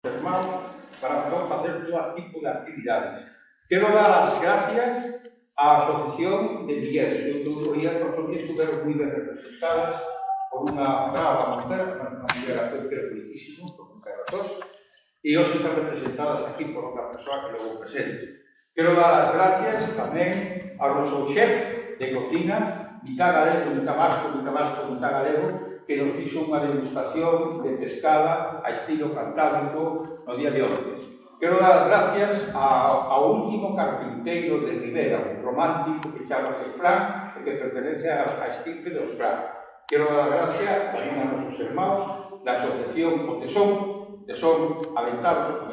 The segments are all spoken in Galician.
irmãos para poder facer todo tipo de actividades. Quero dar as gracias á Asociación de Miguel, que outro día, por que estuveron moi ben representadas por unha brava mujer, unha muller a que eu creo felicísimo, por un carrazós, e hoxe están representadas aquí por unha persoa que logo presente. Quero dar as gracias tamén ao noso chef de cocina, mitad galego, mitad vasco, mitad galego, que nos fixo unha degustación de pescada a estilo cantábrico no día de hoxe. Quero dar as gracias ao último carpinteiro de Rivera, un romántico que chamase Fran e que pertenece á estirpe dos Fran. Quero dar as gracias tamén a nosos irmãos da Asociación O Tesón, aventados,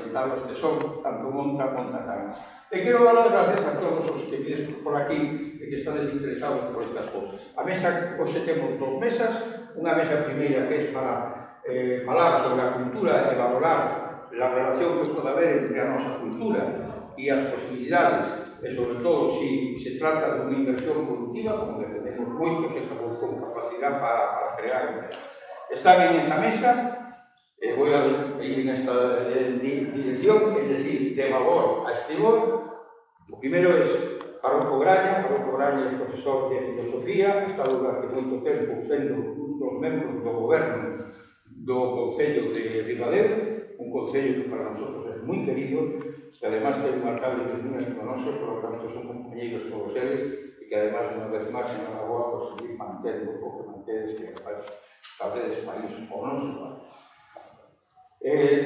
tesón, tanto monta, tan. E quero dar as gracias a todos os que vides por aquí e que estades interesados por estas cousas. A mesa, hoxe temos dos mesas, unha mesa primeira que é para falar sobre a cultura e valorar a relación que pode haber entre a nosa cultura e as posibilidades, e sobre todo se trata de unha inversión productiva, como defendemos moitos e con capacidade para crear emprego. Están en esa mesa, voy a ir en esta dirección, es decir, de valor a estímulo. O primeiro é Parroco Graña é profesor de filosofía, está durante moito tempo sendo un dos membros do goberno do Concello de Ribadeo, un concello que para nosotros é moi querido, que además ten un alcalde que é moi reconoso, por lo tanto son compañeiros todos eles, e que además, unha vez máis, en a boa, por seguir mantendo o que mantedes que facedes país o noso país.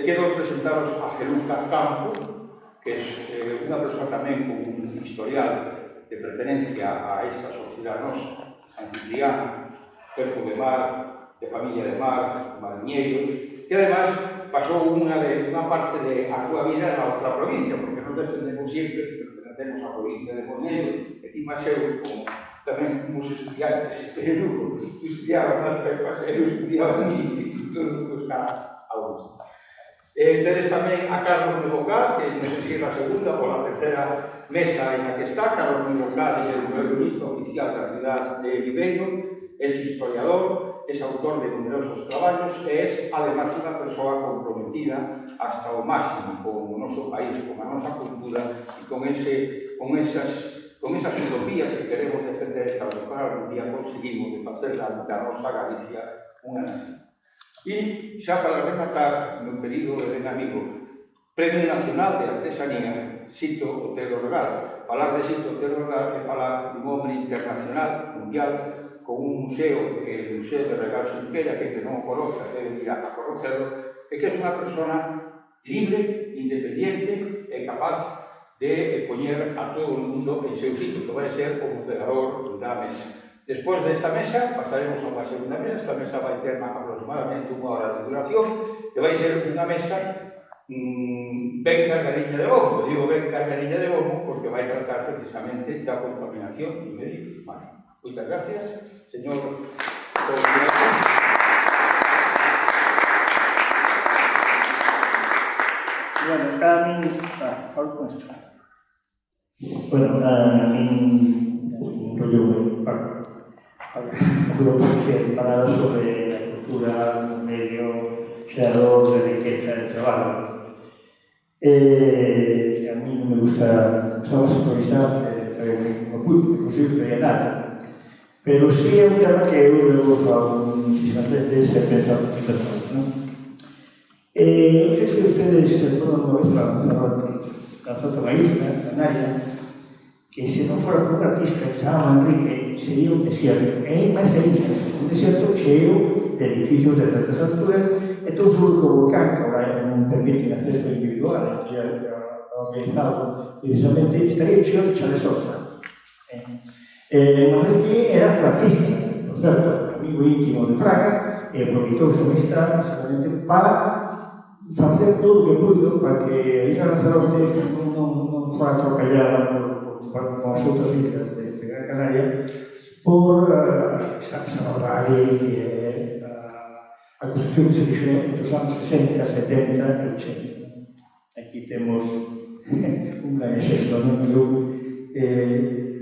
Quero presentaros a Geruca Campo, que é unha persoa tamén con un historial de pertenencia a esta sociedade nosa, San Cipriano, Tempo de Mar, de familia de mar, mariñeiros, que además pasou unha parte da súa vida na outra provincia, porque non defendemos sempre que pertenecemos á provincia de Moñeiro, e tima eu, como tamén como os estudiantes de Lugo, estudiaban nas pepas, e estudiaban no Instituto de Lugo a Augusta. Tedes tamén a Carlos Melocal, que non sei se é a segunda ou a terceira mesa en a que está. Carlos Melocal é o violinista oficial da cidade de Viveiro, é historiador, é autor de numerosos traballos e é, además, unha persoa comprometida hasta o máximo con o noso país, con a nosa cultura e con esas utopías que queremos defender e establecer algún día conseguimos de facer da nosa Galicia unha nación. E xa para rematar, meu querido e ben amigo, Premio Nacional de Artesanía, Sito Otero Regal. Falar de Sito Otero Regal é falar dun hombre internacional, mundial, con un museo, que é o Museo de Regal Xunquera, que non o conoce, debe ir a conocerlo, e que é unha persona libre, independiente e capaz de poñer a todo o mundo en seu sitio, que vai ser o moderador da mesa. Despois desta mesa, pasaremos a unha segunda mesa. Esta mesa vai ter aproximadamente unha hora de duración, que vai ser unha mesa ben cargadinha de bombo. Digo ben cargadinha de bombo porque vai tratar precisamente da contaminación do medio marino. Moitas gracias, señor coordinador. Bueno, a min... Falo con isto. Bueno, a min... rollo que falar sobre a cultura, o medio xerador de riqueza e traballo. A mí non me gusta máis improvisar, inclusive non nada. Pero sí é un tema que eu levo falo muchísimas veces e penso a muchas cosas, non? Non sei se ustedes se foron unha vez a Lanzarote unha isla, Canaria, que se non fora por un artista que se chama Enrique, sería un desierto. E hai máis islas, un desierto cheo de edificios de certas alturas, e todo sobre o volcán, que agora non permite o acceso individual, que é organizado precisamente, estaría cheo de chalesosa. Enrique era fraquísimo, por certo, amigo íntimo de Fraga, e aproveitou a súa amistad precisamente para facer todo o que pudo para que a isla Lanzarote non fora atropellada como as outras islas de Gran Canaria por Salvador, que é a construcción que se fixo nos anos 60, 70 e 80. Aquí temos un gran exército, non?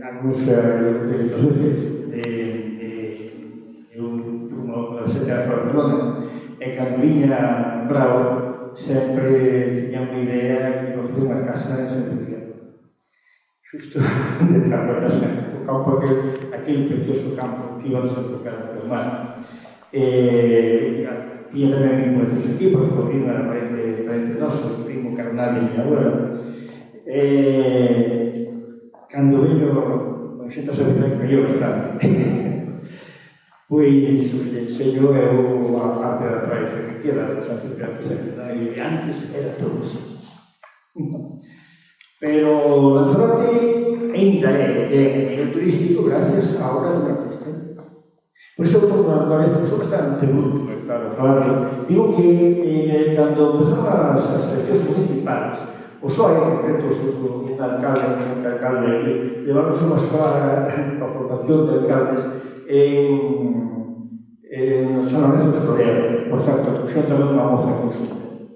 Algunos delitos veces de un turno da Sete de Barcelona, e cando viña Bravo sempre tiña unha idea que iba a facer unha casa en Santiago. Xusto detrás da casa, o campo aquel precioso campo que iba a ser tocado pelo mar. Tiña tamén vinculacións aquí, porque o primo era parente noso, o primo carnal de miña abuela. Cando veño, a xente se ve que veño bastante. Pois, enseño eu a parte da tradición que queda dos antipeanos que antes era todo así. Pero Lanzarote ainda é que é a nivel turístico gracias á obra do artista. Por iso, cando a estou bastante bruto, claro, falar, digo que cando empezaron as eleccións municipais, o PSOE, en concreto, un alcalde aquí, levaron unha escola a formación de alcaldes en San Lorenzo de Estorero. Por certo, xo tamén unha moza con su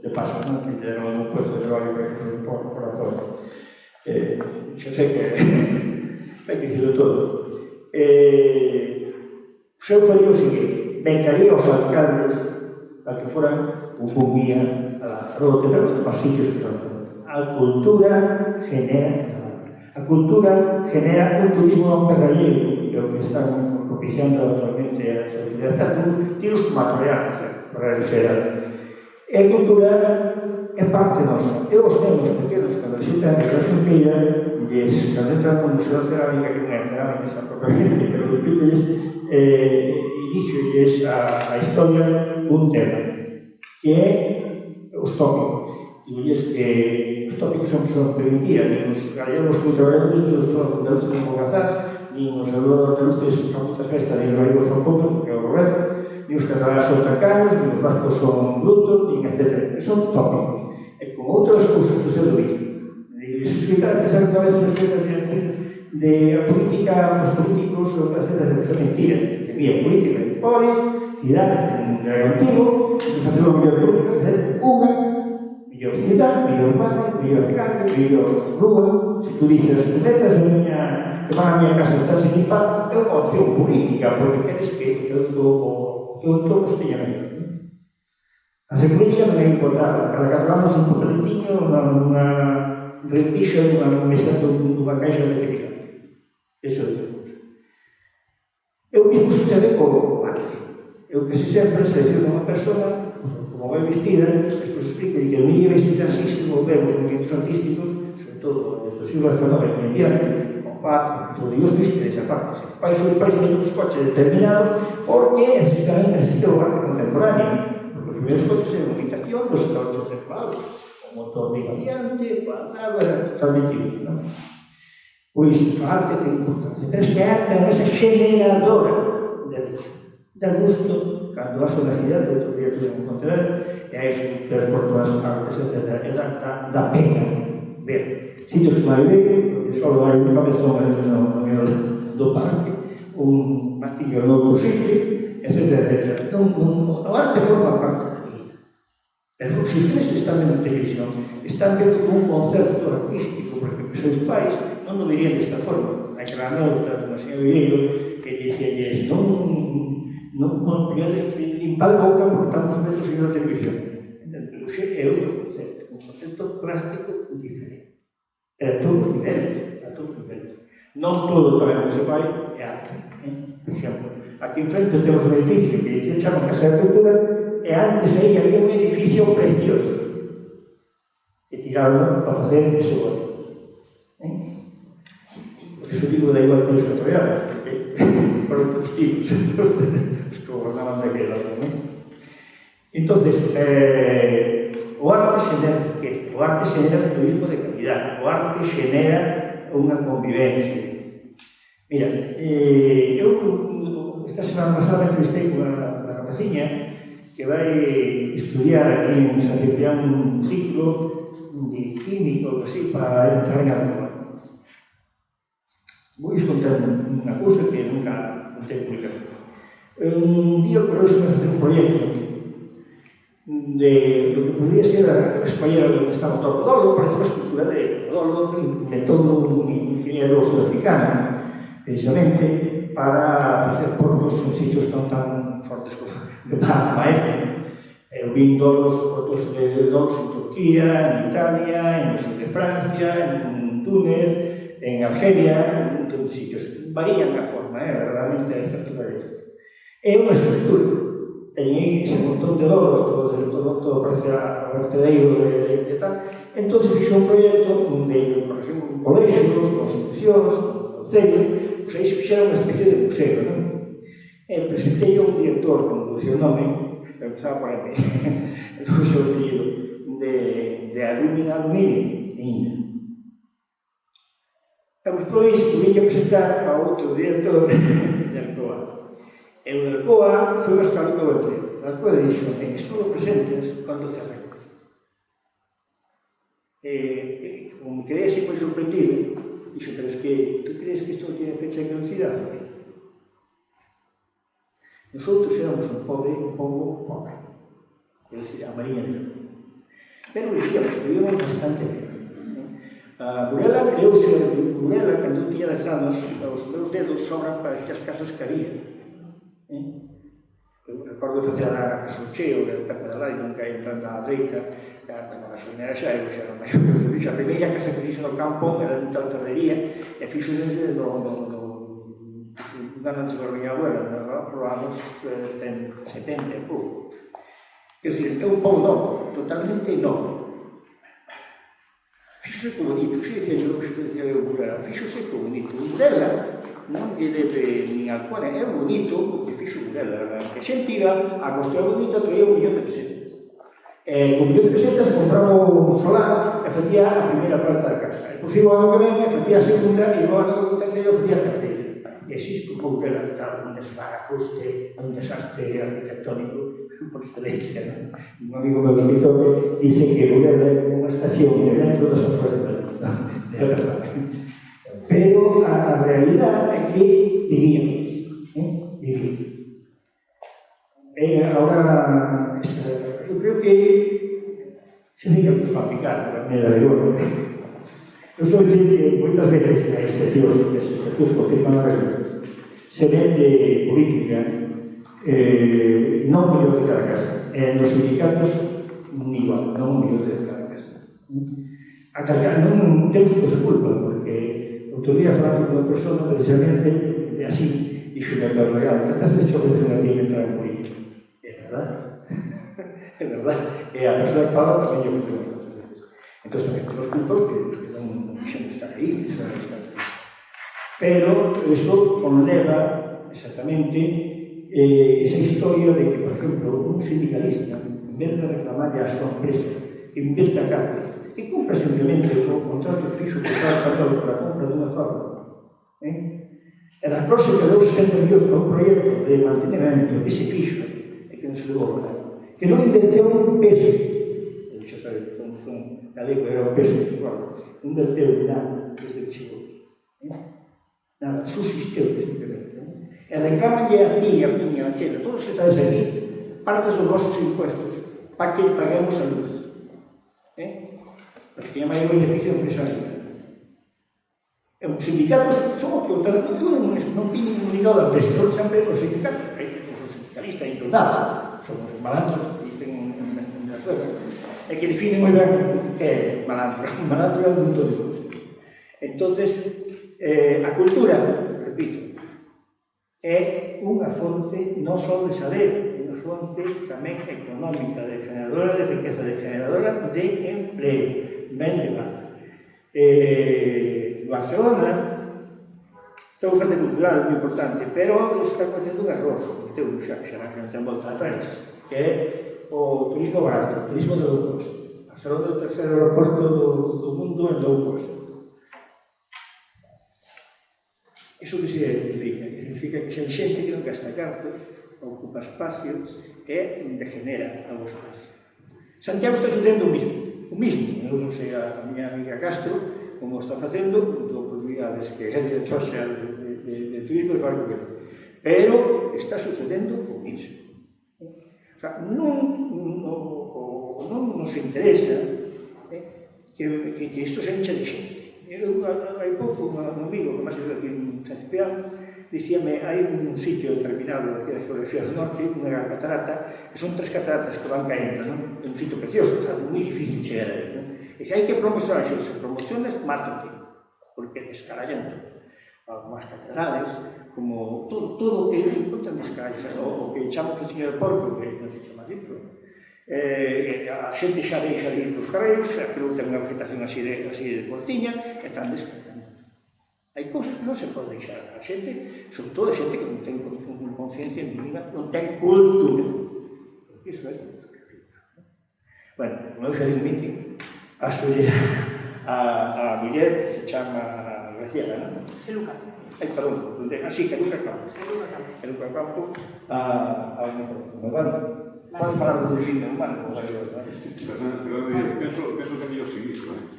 de paso, que deron un puesto de traballo por a zona. Xa sei que hai que dicirlo todo. Eu faría o seguinte, becaría os alcaldes para que foran un buen guía a Lanzarote, pero os demás sitios que Lanzarote. A cultura genera un turismo non perralleiro, que é o que están propiciando actualmente a sociedade. Están tiros como atoreanos, para xeral. E a cultura é parte nosa. Eu os nenos pequenos, cando visitan a Xunqueira, cando entran no Museo de Cerámica, que non é cerámica, esa propiamente, pero explíquelles, inicio a historia dun tema, que é os tópicos. Digo-lles que os tópicos son permitidas, nin os gallegos como traballadores, nin os andaluces como gazás, nin os andaluces son moitas festas, nin os gallegos son poucos, porque é o goberno, nin os catalás son tacanos, nin os vascos son brutos, nin etc. Son tópicos. E como outras cousas que sucede o mismo. E suscitar exactamente as cousas de a política, os políticos, etc. Eso é mentira. Había política de polis, cidades, en el antigo, que facemos a mellor política, facer unha mellor cidade, mellor barrio, mellor calle, mellor rúa. Se tú dices, metas que van a miña casa estar sin limpar, é unha opción política, porque queres que o teu entorno esteña mellor. Facer política non é importante, cada cargamos un papeletiño, unha repixa, unha meseta, unha caixa de querida. Eso é outra cousa. E o mismo sucede co arte. Eu que sempre selecciono unha persona como vai vestida, despois explico que o niño vestida así se volvemos movimientos artísticos, sobre todo desde o siglo XIX en diante, o pato, todo Dios viste desa parte. Os pais teñen uns coches determinados porque existe o arte contemporáneo. Porque os primeiros coches eran imitación dos cauchos cerrados, o motor de variante, o andado, era totalmente útil, non? Pois a arte ten importancia. Pero que a arte é esa generadora de riqueza. Da gusto, cando vas a unha cidade, outro día tuve en Pontevedra, e hai xuntas por todas as partes, etc. Da pena ver sitios como a Iberia, onde só hai un cabezón no medio do parque, un mastillo no outro sitio, etc. O arte forma parte da vida. Pero se ustedes están vendo televisión, están vendo como un concepto artístico, porque os seus pais non o verían desta forma. Aquela nota do señor Viveiro que dicíalles non podían limpar a boca porque estamos vendo o señor televisión. Entón, é outro concepto, un concepto plástico diferente. É a todos os niveles, Non todo tamén que se vai é arte. Por exemplo, aquí en frente temos un edificio que chama Casa de Cultura e antes aí había un edificio precioso que tiraron para facer ese gol. Por iso digo da igual que os ecuatorianos, porque foron testigos os que gobernaban daquela. Entonces, o arte xenera riqueza, o arte xenera turismo de calidad, o arte xenera unha convivencia. Mira, eu esta semana pasada entrevistei unha rapaciña que vai estudiar aquí en San Ciprián un ciclo de químico, algo así, para entrar en Alcoa. Vou contar unha cousa que nunca contei publicado. Un día ocurriu-se a facer un proxecto de lo que podría ser a escollera onde estaba o Tocodolo, parece unha escultura de Tocodolo, que inventou un ingeniero sudafricano, precisamente para facer portos en sitios non tan fortes como de maestro. Eu vi fotos de dolos en Turquía, en Italia, en el sur de Francia, en Túnez, en Argelia, en un montón de sitios. Varían a forma, realmente hai certo variedad. É unha estructura. Teñen ese montón de dolos, todo parece a vertedeiro e tal. Entón, fixo un proxecto onde, por exemplo, colexios, institucións, concellos, pois aí se fixera unha especie de museo, non? E presentei a un director, como dicía o nome, empezaba por aí, el curso de apellido, de Alumini, Inda. E despois vim a presentar a outro director de Alcoa. E o de Alcoa foi bastante outro. O Alcoa dixo, en isto lo presentes cando cerremos. Como me quedei así moi sorprendido, dixo, pero es que, tú crees que isto tiene fecha de caducidade? Nosotros éramos un pobo pobre, é dicir, a María de Oro. Pero vivíamos bastante ben. Burela creouse, Burela, cando tiña 10 anos, os meus dedos sobran para que as casas caían. Eu recordo facer a casa do Cheo, perto da radio, nunca entrando á dereita, a gasolinera xa, eu xa era maior. A primeira casa que fixo no campo era de tal ferrería, e fixo desde no antes da miña abuela, por anos 70 e pouco. Quer dizer, é un pouco novo, totalmente novo. Fíxose que bonito, xe dicía eu Burela, fíxose que bonito. Burela non lle debe nin Alcoa, é bonito porque fixo Burela. Que xentira, a costea bonita, traía 1 millón de pesetas. Con 1 millón de pesetas compraba un solar e facía a primeira planta da casa. E posible o ano que ven, facía a segunda e o ano que terceiro facía a terceira. Existe un Burela, tal, un desbarajuste, un desastre arquitectónico por excelencia, ¿no? Un amigo meu Vitor dice que Burela é unha estación de metro das afueras de Madrid. É verdad. Pero a realidade é que vivíamos. Ahora, eu creo que se seguimos para aplicar a maneira de agora. Eu sou dicir que moitas veces a excepcións, que se confirman a regla, se vende política non mellor de cada casa. Nos sindicatos, igual, non mellor de cada casa. A cargar non temos que se culpa, porque outro día falando con unha persona precisamente así, dixo que é real, cantas veces te ofrecen a ti entrar en política? É verdade. É verdade. E a persona que fala tamén lle ofrecen bastantes veces. Entón tamén temos culpas que non quixemos estar aí, pero iso conleva exactamente esa historia de que, por exemplo, un sindicalista, en vez de reclamarle a súa empresa, inventa cartas, que compra simplemente o contrato que fixo que estaba pagado para a compra dunha fábrica. E das cosas que deu 60 millóns para un proxecto de mantenimento que se fixo e que non se levou a nada, que non inverteu un peso, xa sabe, son galego, era un peso, non inverteu nada desde que chegou. Nada, subsisteu simplemente. E reclamanlle a ti, a miña, a chela, todos que estades aquí, partes dos vosos impuestos, para que paguemos a luz. Porque a maior beneficio empresarial. E os sindicatos son, por tanto, non vi ningún ligado da empresa, son sempre os sindicatos, os sindicalistas insultados, son os malandros, dicen en la suegra, e que definen moi ben que é malandro. Malandro é un montón de cosas. Entonces, a cultura, repito, é unha fonte non só de saber, é unha fonte tamén económica, de generadora de riqueza, de generadora de empleo, ben levada. Barcelona ten unha parte cultural moi importante, pero está cometendo un error, cometeu xa non ten volta atrás, que é o turismo barato, o turismo de low cost. Barcelona é o terceiro aeroporto do mundo en low cost. Iso que significa? Significa que xa hai xente que non gasta cartos, ocupa espacios e degenera o espacio. Santiago está sucedendo o mismo. Eu non sei a miña amiga Castro como está facendo, do oportunidades que é director xa de turismo e faro que pero está sucedendo o mismo. O sea, non nos interesa que isto se enche de xente. Eu, hai pouco, un amigo que máis vive aquí en San Cipriano, dicíame, hai un sitio determinado aquí da geografía do norte, unha gran catarata, que son 3 cataratas que van caendo, non? É un sitio precioso, claro, moi difícil chegar aí, non? E se hai que promocionar xo, se promocionas, mátate, porque descarallan todo. As catedrales, como todo o que importan descarallas, o que chama oficina de porco, que non se chama dentro, a xente xa deixa de ir dos carreiros, aquilo ten unha vegetación así de cortiña, e están descartando. Hai cousas que non se pode deixar a xente, sobre todo a xente que non ten conciencia mínima, non ten cultura. Porque iso é cultura. Bueno, como eu xa digo mitin, pasolle a muller, se chama Graciela, non? Luca. Ai, perdón, así que Luca Campos. Luca Campos, a bueno, pode falar do destino humano, non sei, non? Penso que é mellor seguir, non?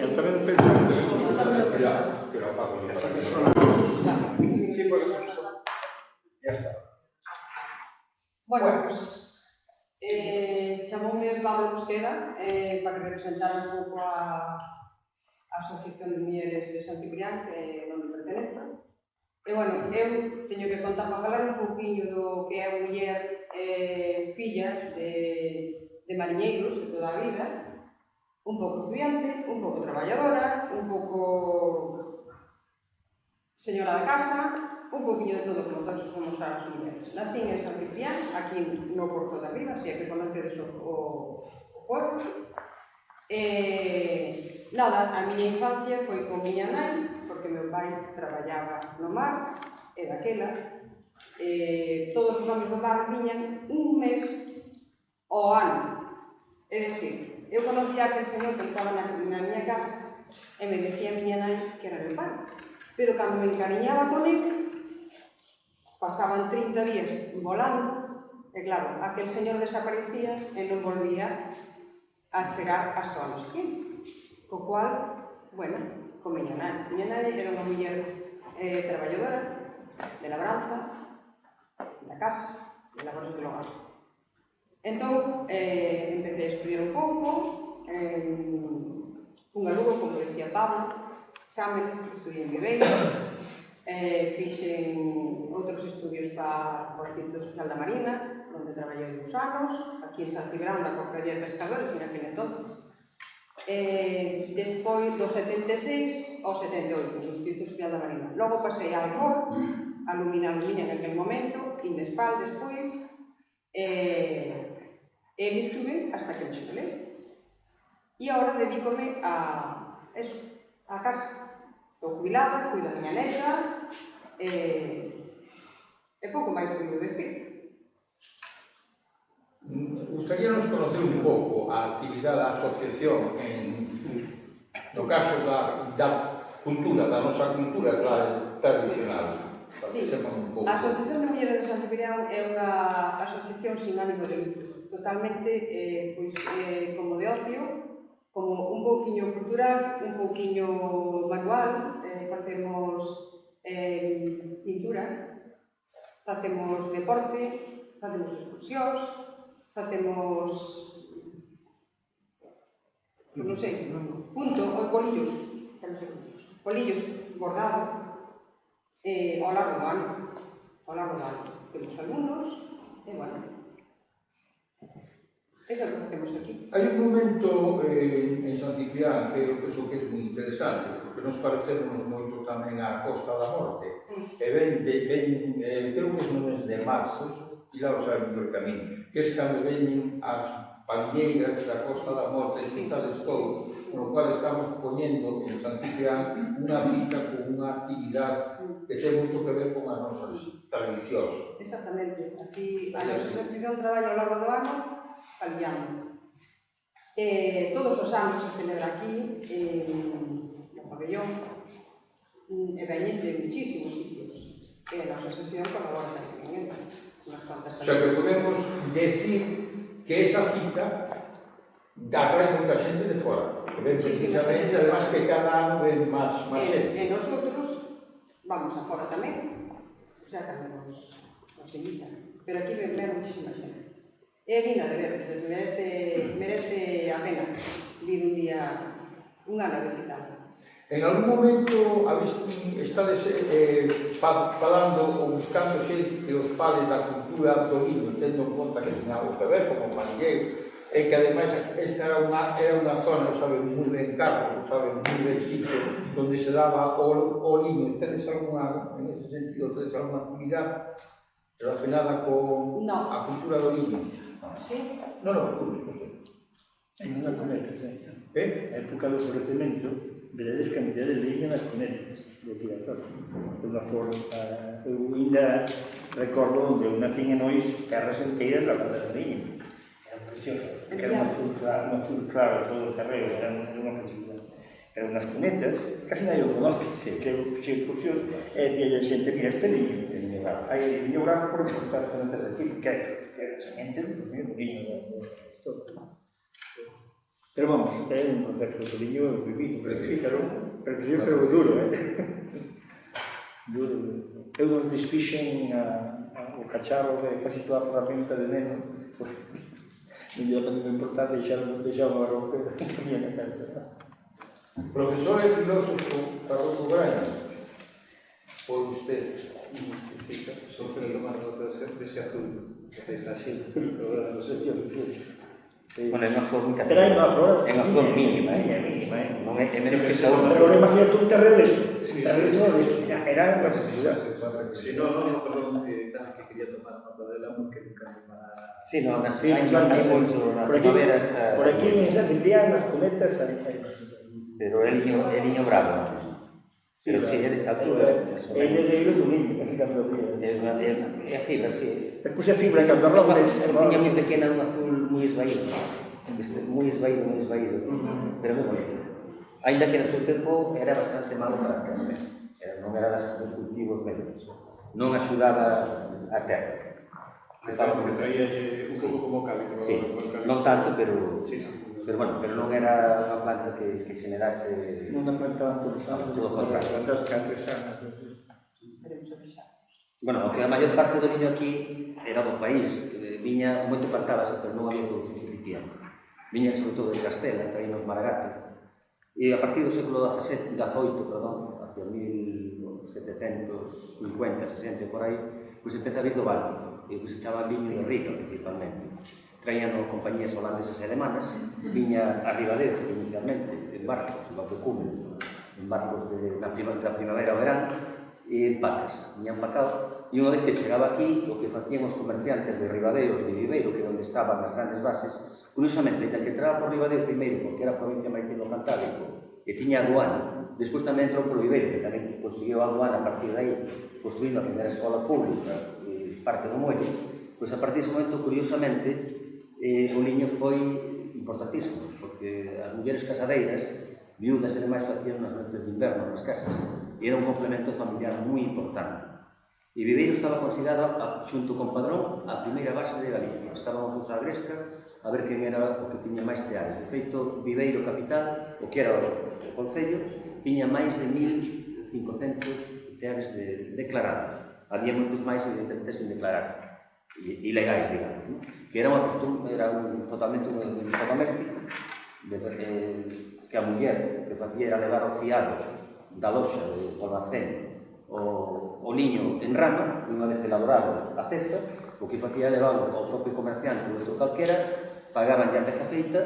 Eu tamén penso Que lo pago ya. Sí, pues ya está. Bueno, pues chamoume Pablo Mosquera para que representara un pouco a Asociación de Mulleres de San Ciprián, que non me pertenece. E, bueno, eu teño que contar para falar un pouquinho do que é a muller filla de mariñeiros de toda a vida, un pouco estudiante, un pouco traballadora, un pouco señora da casa, un pouquinho de todo como todos somos as mulleres. Nacín en San Ciprián, aquí no Porto da Riba, se é que conocedes o Porto. Nada, a miña infancia foi con miña nai, porque meu pai traballaba no mar, e daquela todos os homes do mar viñan un mes ao ano. É dicir, eu conocía aquel señor que estaba na miña casa e me decía a miña nai que era meu pai. Pero cando me encariñaba con ele, pasaban 30 días volando, e claro, aquel señor desaparecía e non volvía a chegar hasta o ano seguinte. Co cual, bueno, con miña nai. Miña nai era unha muller traballadora, de labranza, da casa, de labores do hogar. Entón, empecé a estudiar un pouco, un Lugo, como decía Pablo, exámenes, que estudié en Viveiro, fixen outros estudios para o Instituto Social da Marina, onde traballei 2 anos, aquí en San Cibrán, na Cofradía de Pescadores, en aquel entonces. Despois do 76 ao 78, no Instituto Social da Marina. Logo pasei a Alcor, a Lumina en aquel momento, Indespal despois, e estuve hasta que me xubilei. E agora dedícome a eso, a casa. Estou jubilada, cuido da miña neta, e pouco máis podo decir. Gustaríanos conocer un pouco a actividade da asociación no caso da cultura, da nosa cultura tradicional. Sí, a Asociación de Mulleres de San Ciprián é unha asociación sin ánimo de lucro, totalmente como de ocio, como un pouquiño cultural, un pouquiño manual, facemos pintura, facemos deporte, facemos excursións, facemos, non sei, polillos bordado, ao largo do ano. Temos alumnos, e, bueno, eso é o que facemos aquí. Hai un momento en San Ciprián que eu penso que é moi interesante, porque nos parecemos moito tamén á Costa da Morte, e creo que non é de marzo, e lá o saben por camiño, que é cando veñen as palilleiras da Costa da Morte, citades todos, no cual estamos poñendo en San Ciprián unha cita con unha actividade que ten moito que ver con as nosas tradicións. Exactamente. Aquí a nosa asociación traballa ao largo do ano palillando. Todos os anos se celebra aquí, no pabellón, e veñen de muchísimos sitios. E a nosa asociación colabora tamén unas cuantas O sea que podemos decir que esa cita atrae moita xente de fora, que ven precisamente, además que cada ano ven máis xente. E nosotros vamos a fora tamén, o sea que nos invitan, pero aquí ven muchísima xente. É digna de ver, merece a pena vir un ano a visitar. En algún momento habéis estades falando ou buscando xente que os fale da cultura do viño, tendo en conta que ten algo que ver, como o mangueiro, e que ademais esta era unha zona, saben moi ben Carlos, saben moi ben sitio, onde se daba o liño. Tedes alguna, en ese sentido, tedes alguna actividade relacionada con a cultura do liño? Sí? Non. Hai unha coneta, Eh? a época do florecemento, veredes cantidad de leña nas conetas de aquí da zona. É unha forma, eu ainda recordo onde eu nací en Nois, terras enteiras lavadas de leña. Era precioso, porque era un azul claro todo o terreo, era unha preciosidade. Eran unhas conetas, casi nadie o conoce, que eu fixei excursións, e dicía a xente, mira, este liño bravo. Hai liño bravo porque son as conetas aquí, porque é a semente do liño da historia. Pero vamos, é un proceso do liño vivido, pero duro, duro. Eu non desfixen o cacharro de casi toda a ferramenta de neno, porque non lle dá ninguna importancia, deixaba a roupa que había na casa. Profesor e filósofo Carlos Ugraña, por usted. Só para tomar nota dese azul, desa xente. Bueno, é unha flor moi Pero hai unha flor mínima, non é menos que esa unha. Pero imagínate un terreno era unha necesidade. Si non, perdón, que quería tomar nota dela porque nunca me va a... Si, non, hai moito na primavera está... Por aquí en San Ciprián, nas cometas, pero é liño bravo, pero si é desta altura. é heredeiro do liño, É a fibra, si. Despois a fibra que as robles... Tiña moi pequena, un azul moi esvaído. Moi esvaído. Pero moi bonito. Ainda que no seu tempo era bastante malo para a terra. Non era dos cultivos medios. Non axudaba a terra. Porque traía un pouco como cabe. Sí, non tanto, pero bueno, pero non era unha planta que generase... Non a plantaban todos os anos. Todo o contrario. Plantas campesas. Bueno, aunque a maior parte do viño aquí era do país, viña moito plantábase, pero non había produción suficiente. Viña sobre todo de Castela, traían os maragatos. E a partir do século XVIII, hacia 1750, 60, por aí, pois empeza a vir do Balbo, e se chama viño de Riga, principalmente. Traían compañías holandesas e alemanas, viña a Ribadeo, inicialmente, en barcos, igual que Cumen, en barcos da primavera ao verán, e en pacas, viñan pacado, e unha vez que chegaba aquí, o que facían os comerciantes de Ribadeos, de Viveiro, que é onde estaban as grandes bases, curiosamente, que entraba por Ribadeo primeiro, porque era a provincia marítima cantábrico, e tiña aduana, despois tamén entrou por Viveiro, que tamén conseguiu a aduana a partir de aí, construindo a primeira escola pública, e parte do muelle, pois a partir dese momento, curiosamente, o liño foi importantísimo, porque as mulleres casadeiras, viudas e demais, facían as noites de inverno nas casas, e era un complemento familiar moi importante. E Viveiro estaba considerado, xunto con Padrón, a primeira base de Galicia. Estábamos a Gresca a ver quen era o que tiña máis teares. De feito, Viveiro capital, o que era o concello, tiña máis de 1.500 teares declarados. Había moitos máis, evidentemente, sin declarar, ilegais, digamos, ¿no? Que era unha costumbre, era totalmente un uso doméstico, que a muller que facía era levar o fiado da loxa do almacén o liño en rama, unha vez elaborado a peza, o que facía levar ao propio comerciante ou calquera, pagaban a peza feita,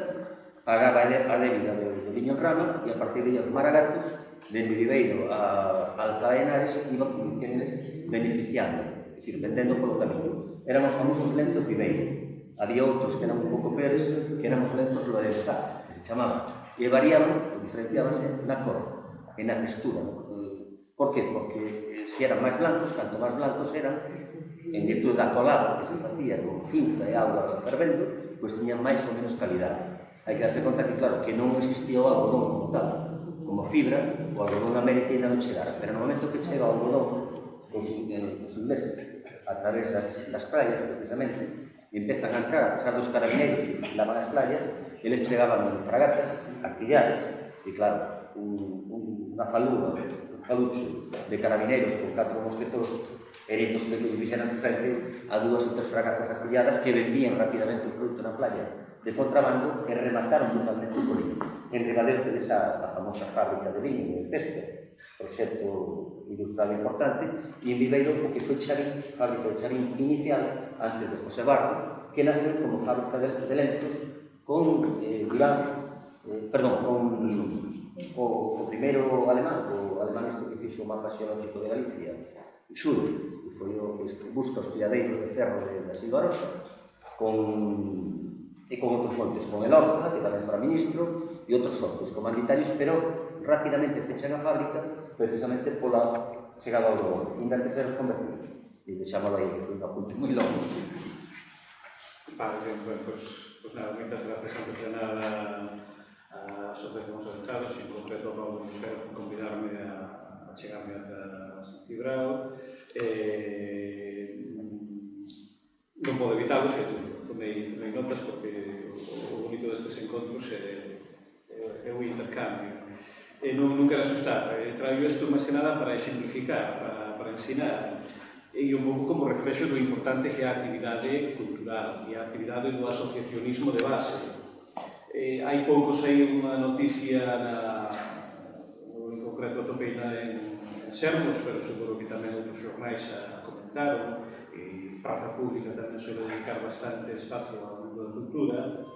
pagaba a débida do liño en rama, e a partir de aí os maragatos, dende Viveiro a Alcalá de Henares, iban condiciones beneficiando, é dicir, vendendo polo camiño. Eran os famosos lentos Viveiro. Había outros que eran un pouco peores, que eran os lentos Lodenstad, que se chamaban, e variaban, diferenciábanse na cor e na textura. Por que? Porque se eran máis blancos, canto máis blancos eran, en virtud da colada que se facía con cinza e auga fervendo, pois tiñan máis ou menos calidade. Hai que darse conta que, claro, que non existía o algodón como tal, como fibra, o algodón americano non chegara, pero no momento que chega o algodón, os ingleses, a través das praias, precisamente, empezan a entrar, a pesar dos carabineiros que lavan as playas, eles chegaban en fragatas, artillares, e claro, unha falúa, un falucho de carabineiros con 4 mosquetos era imposible que fixeran frente a 2 ou 3 fragatas artilladas que vendían rapidamente o produto na playa de contrabando e remataron totalmente o liño. En Ribadeo tedes a famosa fábrica de viño, en Ceste, proxecto industrial importante, e en Viveiro porque foi Charín, fábrica de Charín inicial, antes de José Barro, que naceu como fábrica de lenzos con o primeiro alemán, o alemán este que fixo o mapa xeológico de Galicia, Schur, que foi o que busca os pilladeiros de ferro da Silva Rosa, e con outros montes, con el Orza, que tamén fora ministro, e outros socios comanditarios, pero rapidamente pechan a fábrica precisamente pola chegada ao Lobo, ainda que ser convertido. E deixámoslo aí, que foi un apunte moi longo. Vale, ben, pues nada, moitas gracias antes de nada a Asociación dos Adestrados, en concreto a Pablo Musquero por convidarme a chegarme ata San Cibrao. Non podo evitalo, xe tomei notas porque o bonito destes encontros é o intercambio. Non quero asustar, traio isto máis que nada para exemplificar, para ensinar, e un pouco como reflexo do importante que é a actividade cultural e a actividade do asociacionismo de base. Hai pouco saiu unha noticia en concreto atopeina en Sermos, pero seguro que tamén outros xornais a comentaron, e Praza Pública tamén se vai dedicar bastante espacio ao mundo da cultura,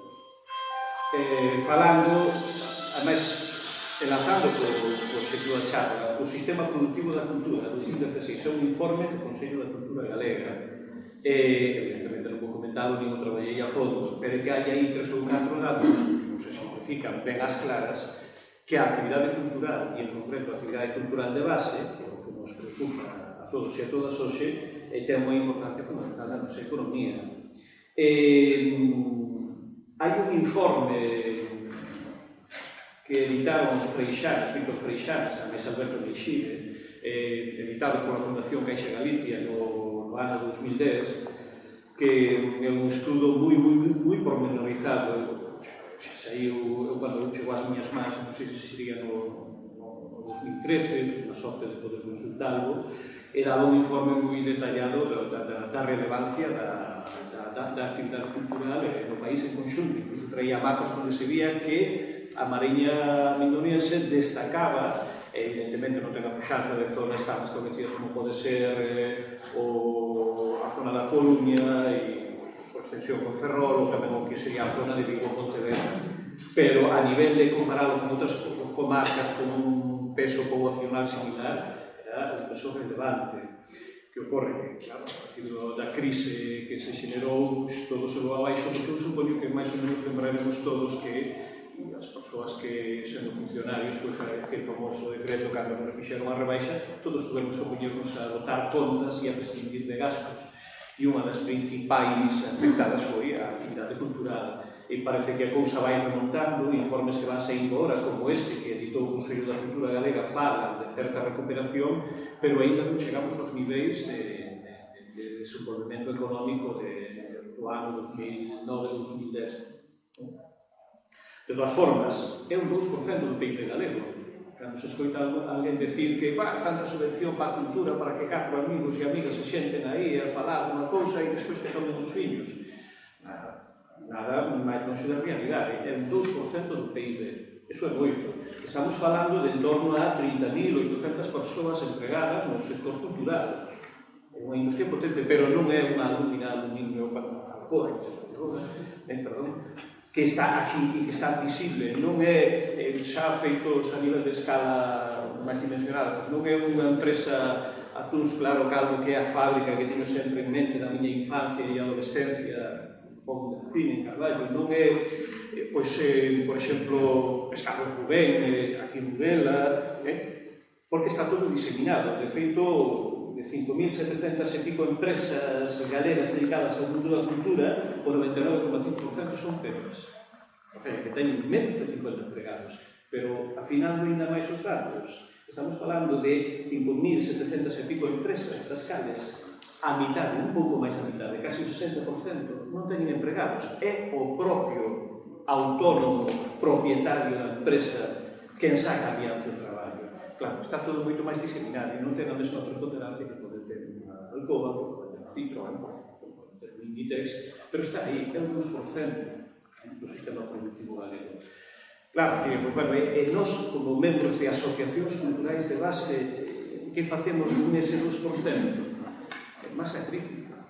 falando, ademais, enlazando co objetivo da charla, o sistema productivo da cultura, 2016, é un informe do Consello da Cultura Galega. Evidentemente non vou comentado, nin o traballei a fondo, pero que hai aí 3 ou 4 datos que non se simplifican ben as claras, que a actividade cultural, e en concreto a actividade cultural de base, que é o que nos preocupa a todos e a todas hoxe, ten unha importancia fundamental na nosa economía. Hai un informe que editaron Víctor Freixanes, a Mesa Alberto Meixide, editado pola Fundación Caixa Galicia no ano 2010, que é un estudo moi pormenorizado. Saiu, cando chegou ás miñas mans, non sei se sería no 2013, na sorte de poder consultarlo, e daba un informe moi detallado da relevancia da actividade cultural no país en conxunto. Incluso traía mapas onde se vía que a Mariña mindoniense destacaba, evidentemente non ten a puxanza de zonas tan establecidas como pode ser a zona da Coruña e por extensión con Ferrol, ou tamén o que sería a zona de Vigo, Pontevedra, pero a nivel de compararlo con outras comarcas con un peso poboacional similar, era un peso relevante. Que ocorre que, claro, a partir da crise que se generou, todo se voa abaixo, porque eu supoño que máis ou menos lembraremos todos que as persoas que, sendo funcionarios, pois aquel famoso decreto cando nos fixeron a rebaixa, todos tuvemos que poñernos a botar contas e a prescindir de gastos. E unha das principais afectadas foi a actividade cultural. E parece que a cousa vai remontando, informes que van saindo ahora, como este, que editou o Consello da Cultura Galega, falan de certa recuperación, pero ainda non chegamos aos niveis de desenvolvemento económico do ano 2009-2010. De todas formas, é un 2% do PIB galego. Cando se escoita alguén decir que tanta subvención para a cultura para que 4 amigos e amigas se xenten aí a falar unha cousa e despois que tomen os fillos. Nada máis longe da realidade. É un 2% do PIB. Eso é moito. Estamos falando de en torno a 30.800 persoas empregadas no sector cultural. É unha industria potente, pero non é unha lumina aluminio que está aquí e que está visible. Non é xa feitos a nivel de escala máis dimensionada. Non é unha empresa Atús, claro, calmo, que é a fábrica que teño sempre en mente da miña infancia e adolescencia, pouco de cine, en Carballo, non é, pois, por exemplo, Pescados Rubén, aquí en Udela, porque está todo diseminado. De feito, de 5.700 e pico empresas galegas dedicadas ao mundo da cultura, o 99,5% son pequenas. O sea, que teñen menos de 50 empregados. Pero, afinando ainda máis os datos, estamos falando de 5.700 e pico empresas das cales a mitad, un pouco máis da mitad, casi o 60%, non teñen empregados. É o propio autónomo propietario da empresa quen saca adiante o traballo. Claro, está todo moito máis diseminado e non ten a mesma preponderancia que pode ter unha Alcoba, que pode ter unha Citroën, pode ter un Inditex, pero está aí, é un 2% do sistema productivo galego. Claro, e nós, como membros de asociacións culturais de base, que facemos nese 2%? Masa crítica.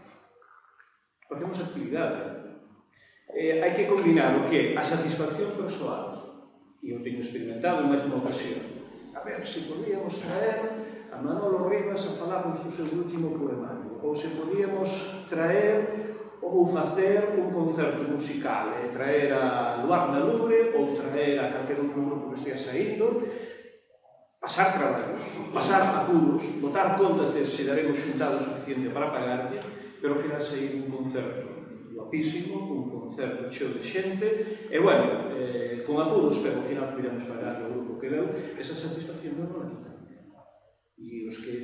Facemos actividade. Hai que combinar o que a satisfacción persoal, e eu teño experimentado en máis unha ocasión. A ver, se podíamos traer a Manolo Rivas a falarnos do seu último poemario, ou se podíamos traer ou facer un concerto musical, traer a Luarna Lubre ou traer a calquer outro grupo que estea saindo, pasar traballos, pasar apuros, botar contas de se daremos xuntado suficiente para pagarlle, pero ao final sair un concerto guapísimo, un concerto cheo de xente, e bueno, con apuros, pero ao final pudemos pagar o grupo que deu, esa satisfacción non a quita. E os que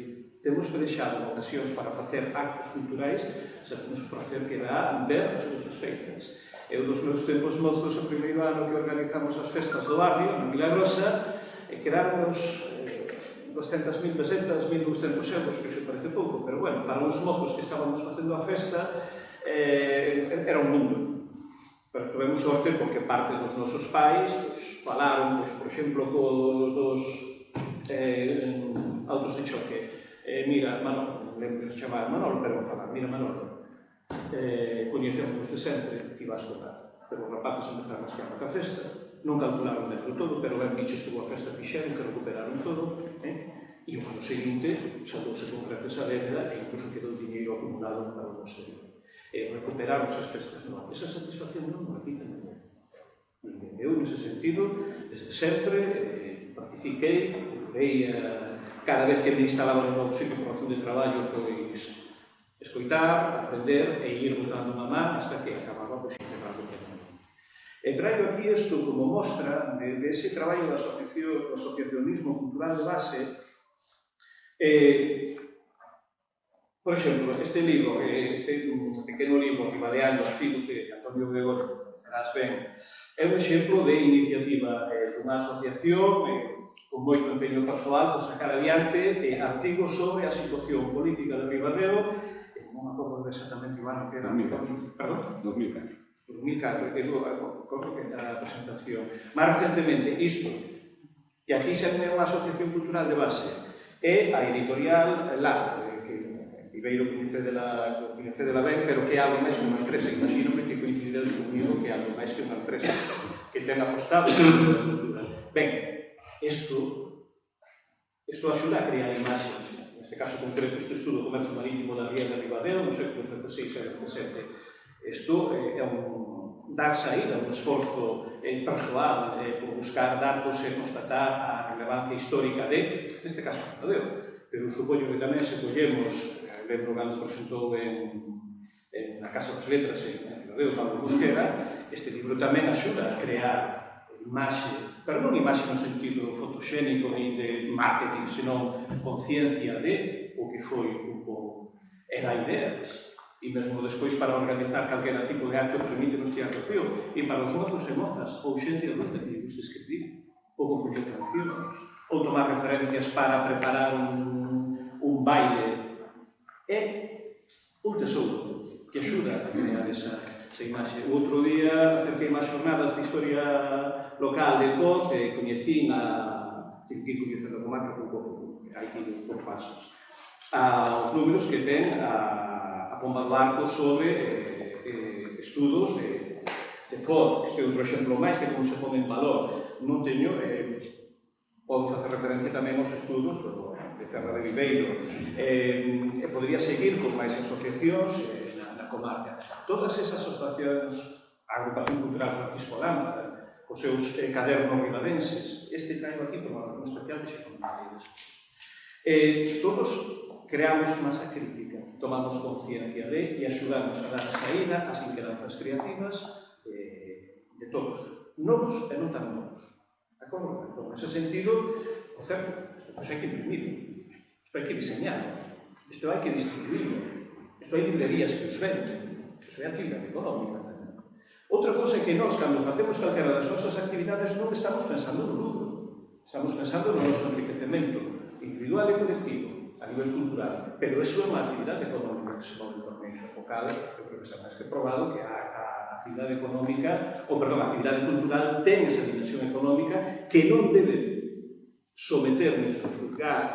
temos pelexado ocasións para facer actos culturais, sabemos o placer que dá ver as cousas feitas. Eu dos meus tempos mozos, o primeiro ano que organizamos as festas do barrio, na Milagrosa, quedáronos 200.000 pesetas, 1.200 euros, que xe parece pouco, pero bueno, para uns mozos que estábamos facendo a festa, era un mundo. Pero tuvemos sorte porque parte dos nosos pais falaron, por exemplo, dos autos de choque. Mira, Manolo, lembro se chamar Manolo, pero vou falar, mira Manolo, coñecemos de sempre que ibas tocar, pero os rapaces empezaron a esquiar na festa, non calcularon dentro todo, pero ben bichos que boa festa fixeron, que recuperaron todo, e o ano seguinte saldouse con creces a débeda e incluso quedou dinheiro acumulado para o posterior. Recuperaron as festas novas. Esa satisfacción non me repita ninguén. Eu, nese sentido, desde sempre particiquei, procurei cada vez que me instalaba no novo sitio por razón de traballo, pois escoitar, aprender e ir botando unha man hasta que acababa pois integrado que non. E traio aquí isto como mostra de ese traballo do asociacionismo cultural de base. Por exemplo, este libro, este pequeno libro Ribaleando artigos de Antonio Gregorio, verás ben, é un exemplo de iniciativa dunha asociación con moito empeño persoal por sacar adiante artigos sobre a situación política de Ribadeo, non me acordo exactamente o ano que era, 2004. Perdón? 2004. 2004, acordo que era a presentación. Máis recentemente, isto, que aquí xa é unha asociación cultural de base, é a editorial La, que Ribeiro coñecedela ben, pero que é algo máis que unha empresa. Imagínome que coincidiredes comigo que é algo máis que unha empresa que ten apostado por a cultura. Ben, isto axuda a crear imaxes. Neste caso concreto, este estudo do comercio marítimo da ría de Ribadeo, non sei que 16 e 17. Isto é un dar saída, un esforzo persoal por buscar datos e constatar a relevancia histórica de, neste caso, Ribadeo. Pero supoño que tamén se collemos, lembro cando presentou na Casa das Letras en Ribadeo, Pablo Mosquera, este libro tamén axuda a crear imaxe, pero non imaxe no sentido fotoxénico ni de marketing, senón conciencia de o que foi un pouco, e da ideas. E mesmo despois para organizar calquera tipo de acto permítenos tirar do fío. E para os mozos e mozas, ou xente adulta que lle guste escribir, ou compoñer cancións, ou tomar referencias para preparar un baile, é un tesouro que axuda a crear esa imaxe. O outro día acerquei máis jornadas de historia local de Foz e coñecín que coñecer a comarca pouco, hai que ir por pasos, aos números que ten a Pomba do Arco sobre estudos de Foz. Este é outro exemplo máis de como se pone en valor. Non teño, podo facer referencia tamén aos estudos de Terra de Viveiro. Podría seguir con máis asociacións na comarca. Todas esas asociacións, a Agrupación Cultural Francisco Lanza, os seus cadernos ribadenses, este traio aquí por unha razón especial que xe contarei despois. Todos creamos masa crítica, tomamos conciencia de e axudamos a dar saída ás inquedanzas creativas de todos, novos e non tan novos. De acordo? Entón, nese sentido, o certo, isto hai que imprimirlo, isto hai que diseñarlo, isto hai que distribuirlo, isto hai librerías que os venden, isto é actividade económica. Outra cousa é que nós, cando facemos calquera das nosas actividades, non estamos pensando no lucro, estamos pensando no noso enriquecemento individual e colectivo, a nivel cultural, pero iso é unha actividade económica que se pode en torneios focal. Eu creo que está máis que probado que a actividade económica, ou, perdón, a actividade cultural ten esa dimensión económica que non debe someternos ou juzgar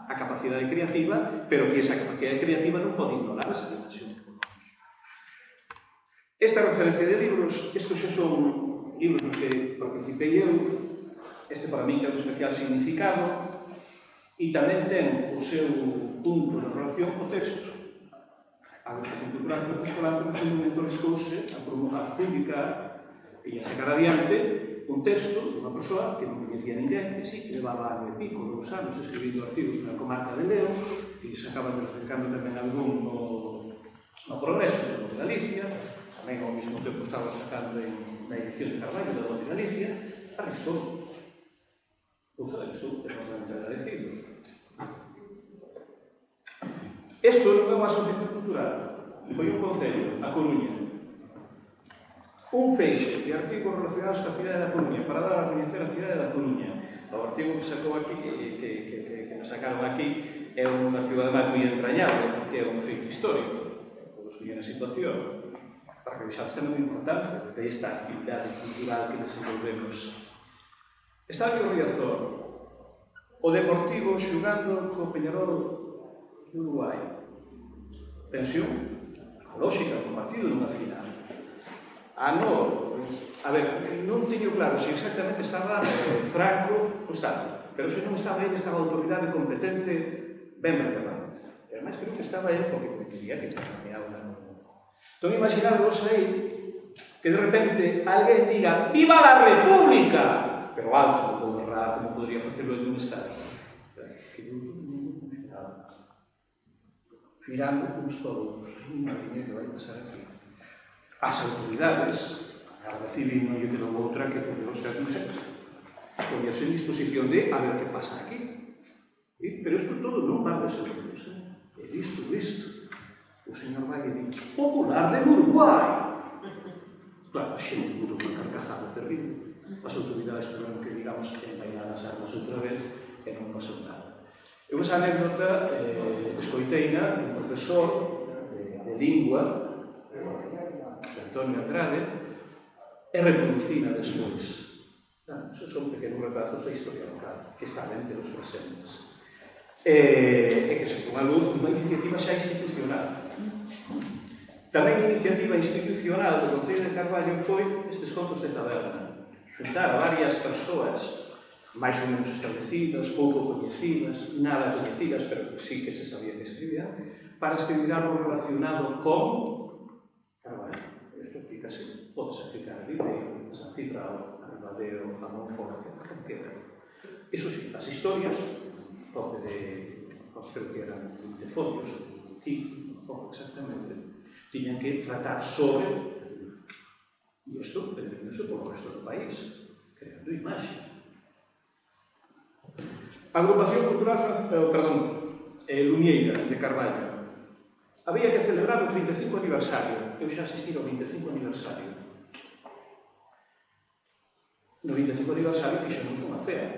a capacidade creativa, pero que esa capacidade creativa non pode ignorar esa dimensión económica. Esta referencia de libros, estos xa son libros nos que participei eu, este para mí que é un especial significado, e tamén ten o seu punto de relación co texto. A Agrupación Cultural Francisco Escolanza no seu momento riscouse a publicar e a sacar adiante un texto dunha persoa que non coñecía ninguén, que sí, que levaba ano e pico, 2 anos, escribindo artigos na comarca de León, e se acaba acercando tamén algún no Progreso, de Galicia, tamén ao mesmo tempo estaba sacando na edición de Carballo da Voz de Galicia, arriscou. Cousa de que estou enormemente agradecido. Isto non é unha asociación cultural, foi un concello, a Coruña. Un feixe de artigos relacionados coa cidade da Coruña para dar a coñecer a cidade da Coruña. O artigo que sacou aquí, que nos sacaron aquí, é un artigo además moi entrañable, porque é un feito histórico, todos veñen a situación, para que vexades é moi importante desta actividade cultural que desenvolvemos. Está aquí o Riazor, o Deportivo xugando co Peñarol de Uruguai. Tensión, a lógica do partido nunha final. A ver, non teño claro se exactamente estaba Franco ou estaba, pero se non estaba ele, estaba a autoridade competente ben relevante. E además creo que estaba ele porque coincidía que caminaba na mão. Entón imaginadvos aí que de repente alguén diga ¡Viva la República! Pero alto, como podría facerlo en un estado. Mirando uns todos, unha liña que vai pasar aquí. As autoridades, a Garda Civil non lle quedou outra que poderos ser un set. Poníase en disposición de a ver que pasa aquí. Pero isto todo non va de segundos. E listo. O señor Valle di, popular de Uruguai. Claro, a xente puto unha carcajada terrible. As autoridades tuveron que, digamos, empainar as armas outra vez e non pasou nada. Eu esa anécdota escoiteina un profesor de lingua, José Antonio Andrade, e reproducina despois. Esos son pequenos retrazos da historia local que están entre os presentes. E que se ponga a luz unha iniciativa xa institucional. Tamén a iniciativa institucional do Concello de Carballo foi estes contos de taberna. Xuntar a varias persoas máis ou menos establecidas, pouco coñecidas, nada coñecidas, pero que sí que se sabía que escribían, para escribir algo relacionado con Carballo. Isto aplícase, pode-se aplicar a Viveiro, a San Cibrao, a Ribadeo, a Monforte, a Canquera. Iso sí, as historias, creo que eran 20 folios, 15, pouco exactamente, tiñan que tratar sobre e isto vendéndose polo resto do país, creando imaxe. A Agrupación Cultural Lumieira de Carballo había que celebrar o 35 aniversario. Eu xa asistí ao 25 aniversario. No 25 aniversario fixemos unha cea.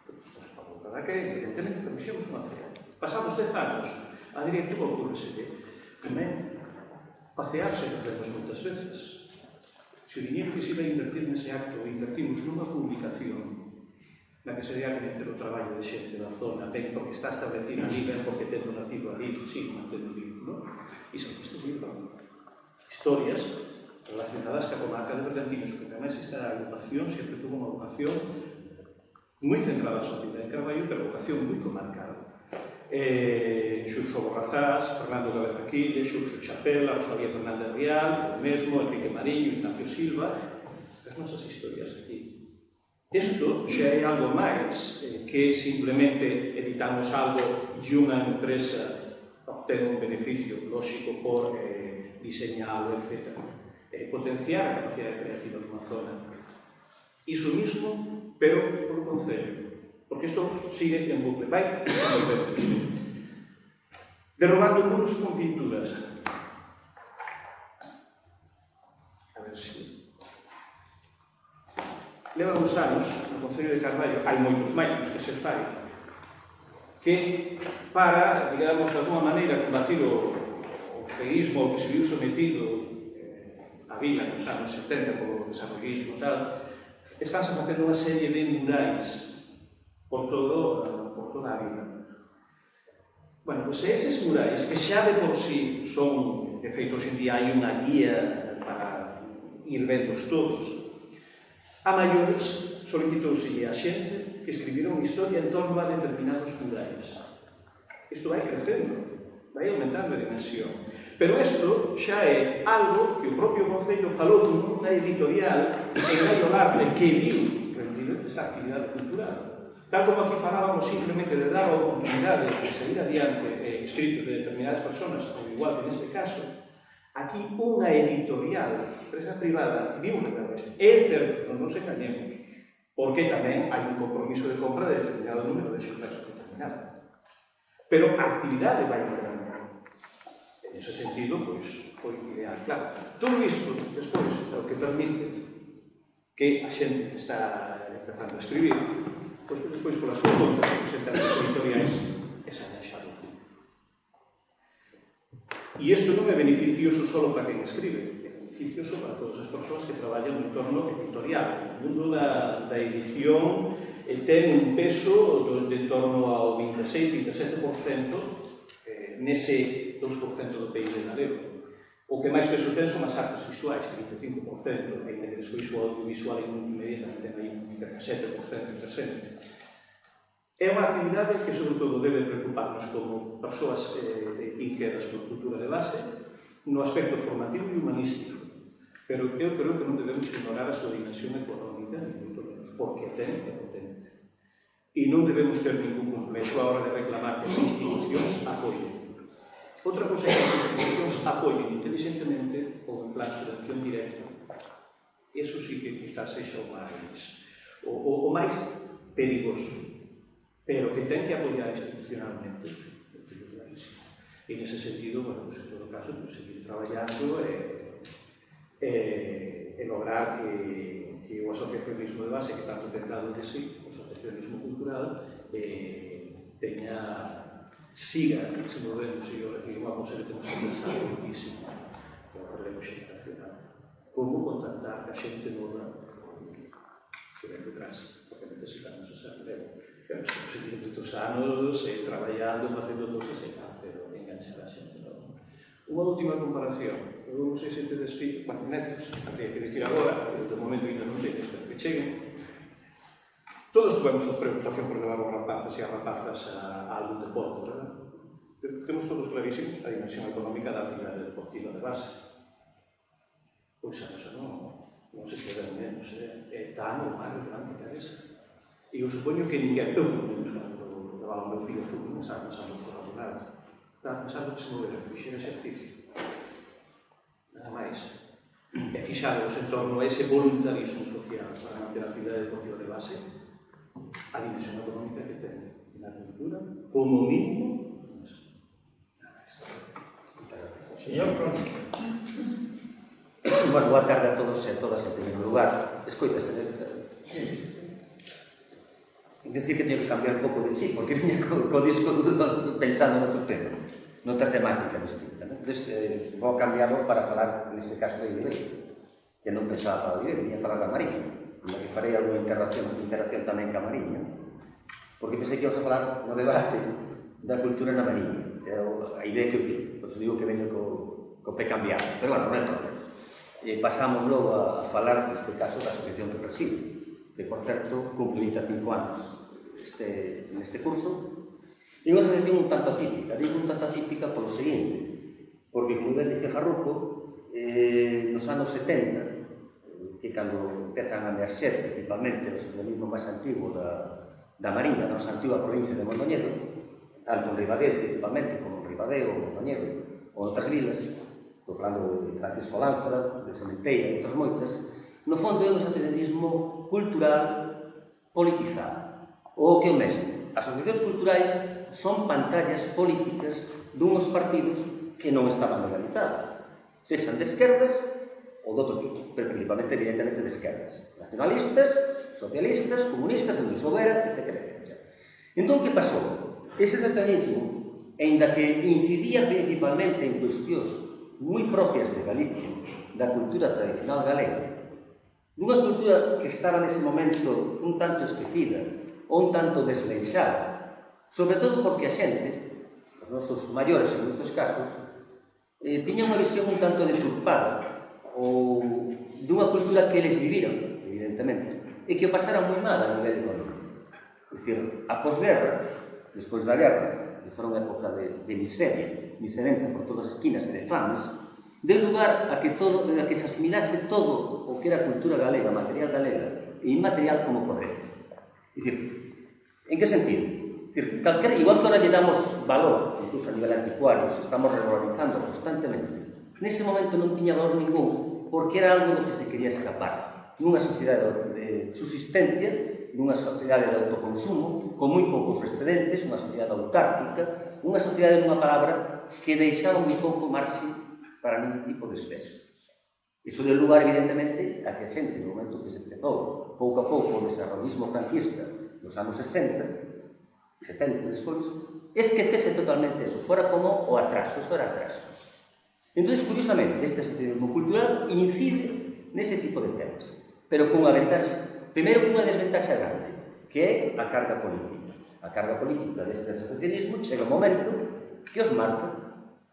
Pois para boca daquela, evidentemente, pero fixemos unha cea. Pasados 10 anos, a directiva ocurreselle tamén pasearse que vemos moitas veces. Se o diñeiro que se vai invertir nese acto o invertimos nunha publicación na que se dea a coñecer o traballo de xente da zona, ben porque está establecida ali, ben porque tendo nacido ali, sí, mantendo o libro, e se isto libro historias relacionadas ca comarca de Bergantiños, porque además esta agrupación sempre tuvo unha vocación moi centrada na sociedade de Carballo, pero vocación moi comarcal. Xurxo Borrazás, Fernando Cabeza Quille, Xurxo Chapela, Rosalía Fernández Rial, o mesmo, Enrique Mariño, Ignacio Silva, as nosas historias aquí. Isto xa é algo máis que simplemente editamos algo e unha empresa obtén un beneficio lógico por diseñalo, etc. Potenciar a capacidade creativa dunha zona. Iso mismo, pero por o concello. Porque isto sigue en bucle, vai desenvolvernos. Derrubando muros con pinturas. A ver se... Leva uns anos, no Concello de Carballo, hai moitos máis os que se fai, que para, digamos, de alguma maneira, combatir o feísmo ao que se viu sometido a vila nos anos 70 polo desarrollismo e tal, estánse facendo unha serie de murais por toda a vila. Bueno, pois eses murais, que xa de por sí son, de feito, hoxe en día hai unha guía para ir vendos todos, a maiores solicitouse a xente que escribira unha historia en torno a determinados murais. Isto vai crecendo, vai aumentando a dimensión. Pero isto xa é algo que o propio Concello falou nunha editorial en Gallo Arte que viu rendimento esta actividade cultural. Tal como aquí falábamos simplemente de dar a oportunidade de seguir adiante escritos de determinadas personas, ao igual que neste caso, aquí unha editorial, empresa privada, viu que tal isto. É certo, non nos engañemos, porque tamén hai un compromiso de compra de determinado número de exemplares determinado. Pero a actividade vai mudando. En ese sentido, pois, foi ideal. Claro, todo isto, despois, é o que permite que a xente que está empezando a escribir, pois, despois, pola súa conta, se presentan as editoriais, esa deixado. E isto non é beneficioso só para quen escribe, é beneficioso para todas as persoas que traballan no entorno editorial. O mundo da edición ten un peso de torno ao 26-27% nese 2% do PIB galego. O que máis peso ten son as artes visuais, 35%, ainda que despois o audiovisual e multimedia tamén ten aí un 17% presente. É unha actividade que, sobre todo, debe preocuparnos como persoas inquedas por cultura de base no aspecto formativo e humanístico. Pero eu creo que non debemos ignorar a súa dimensión económica, porque ten e potente. E non debemos ter ningún complexo a hora de reclamar que as institucións apoien. Outra cosa é que as institucións apoien inteligentemente ou en plan subvención directa. Eso sí que quizás sexa o máis perigoso, pero que ten que apoiar institucionalmente. E nese sentido, bueno, pues, en todo caso, pues, seguir traballando e lograr que o asociacionismo de base que tanto ten dado de sí, o asociacionismo cultural, siga desenvolvendo e unha cosa que temos que pensar muitísimo que é o relevo xeneracional. Como contactar a xente nova que ven detrás, porque necesitamos ese relevo. Claro, estamos seguindo moitos anos traballando, facendo cosas e tal, pero enganchar a xente nova. Unha última comparación. Eu non sei se tedes fillos, netos, habría que dicir agora, pero de momento ainda non teño, espero que cheguen. Todos tuvemos a preocupación por levar os rapazes e as rapazas a algún deporte, verdad? Temos todos clarísimos a dimensión económica da actividade deportiva de base. Pois a nosa non se queda menos, é tan ou máis grande que esa. E eu supoño que ninguén, eu por menos, cando levaba o meu filho ao fútbol, non estaba pensando en colaborar. Estaba pensando que se movera, que fixera exercicio. Nada máis. E fixaros en torno a ese voluntarismo social para manter a actividade deportiva de base, a dimensión económica que ten na cultura, como mínimo, nada máis. Señor Crónica. Bueno, boa tarde a todos e a todas en primeiro lugar. Escoitase decir que teño que cambiar un pouco de chip, porque viña co disco pensando noutro tema, noutra temática distinta. Entón, vou cambiarlo para falar, neste caso, de Iberia, que non pensaba falar de Iberia, viña falar da Mariña, na que farei alguna interacción tamén ca Mariña, porque pensei que íamos a falar no debate da cultura na Mariña. É a idea que eu vi, pois digo que veño co pé cambiado, pero bueno, non é problema. Pasamos logo a falar, neste caso, da asociación que presido, que, por certo, cumple 25 anos neste curso, e unha asociación un tanto atípica. Digo un tanto atípica polo seguinte, porque, como ben dice Farruco, nos anos 70, que cando empezan a emerxer principalmente o socialismo máis antigo da Mariña, da nosa antiga provincia de Mondoñedo, tanto en Ribadeo principalmente, como en Ribadeo, Mondoñedo, ou outras vilas, estou falando de Francisco Lánzara, de Sementeira e outras moitas, no fondo é un socialismo cultural politizado. O que é o mesmo, as asociacións culturais son pantallas políticas dunhos partidos que non estaban legalizados, sexan de esquerdas ou de outro tipo, pero principalmente, evidentemente, de esquerdas. Nacionalistas, socialistas, comunistas, donde soubera, etc. Entón, que pasou? Ese socialismo, aínda que incidía principalmente en cuestións moi propias de Galicia da cultura tradicional galega, dunha cultura que estaba nese momento un tanto esquecida ou un tanto desleixada, sobre todo porque a xente, os nosos maiores en moitos casos, tiña unha visión un tanto deturpada ou dunha cultura que eles viviron, evidentemente, e que o pasaran moi mal a nivel económico. É dicir, a posguerra, despois da guerra, que fora unha época de miseria, miserenta por todas as esquinas e de fames, deu lugar a que se asimilase todo o que era cultura galega, material galega e inmaterial como pobreza. É dicir, en que sentido? É dicir, igual que ahora lle damos valor, incluso a nivel anticuario, se estamos revalorizando constantemente, nese momento non tiña valor ningún, porque era algo do que se quería escapar. Nunha sociedade de subsistencia, nunha sociedade de autoconsumo, con moi poucos excedentes, unha sociedade autárquica, unha sociedade, nunha palabra, que deixaba moi pouco marxe para ningún tipo de exceso. Iso deu lugar, evidentemente, a que a xente, no momento que se empezou, pouco a pouco, o desarrollismo franquista nos anos 60, 70 despois, esquecese totalmente eso, fora como o atraso, eso era atraso. Entón, curiosamente, este socialismo cultural incide nese tipo de temas, pero con unha ventaxa, primeiro con unha desventaxa grande, que é a carga política. A carga política deste socialismo chega un momento que os marca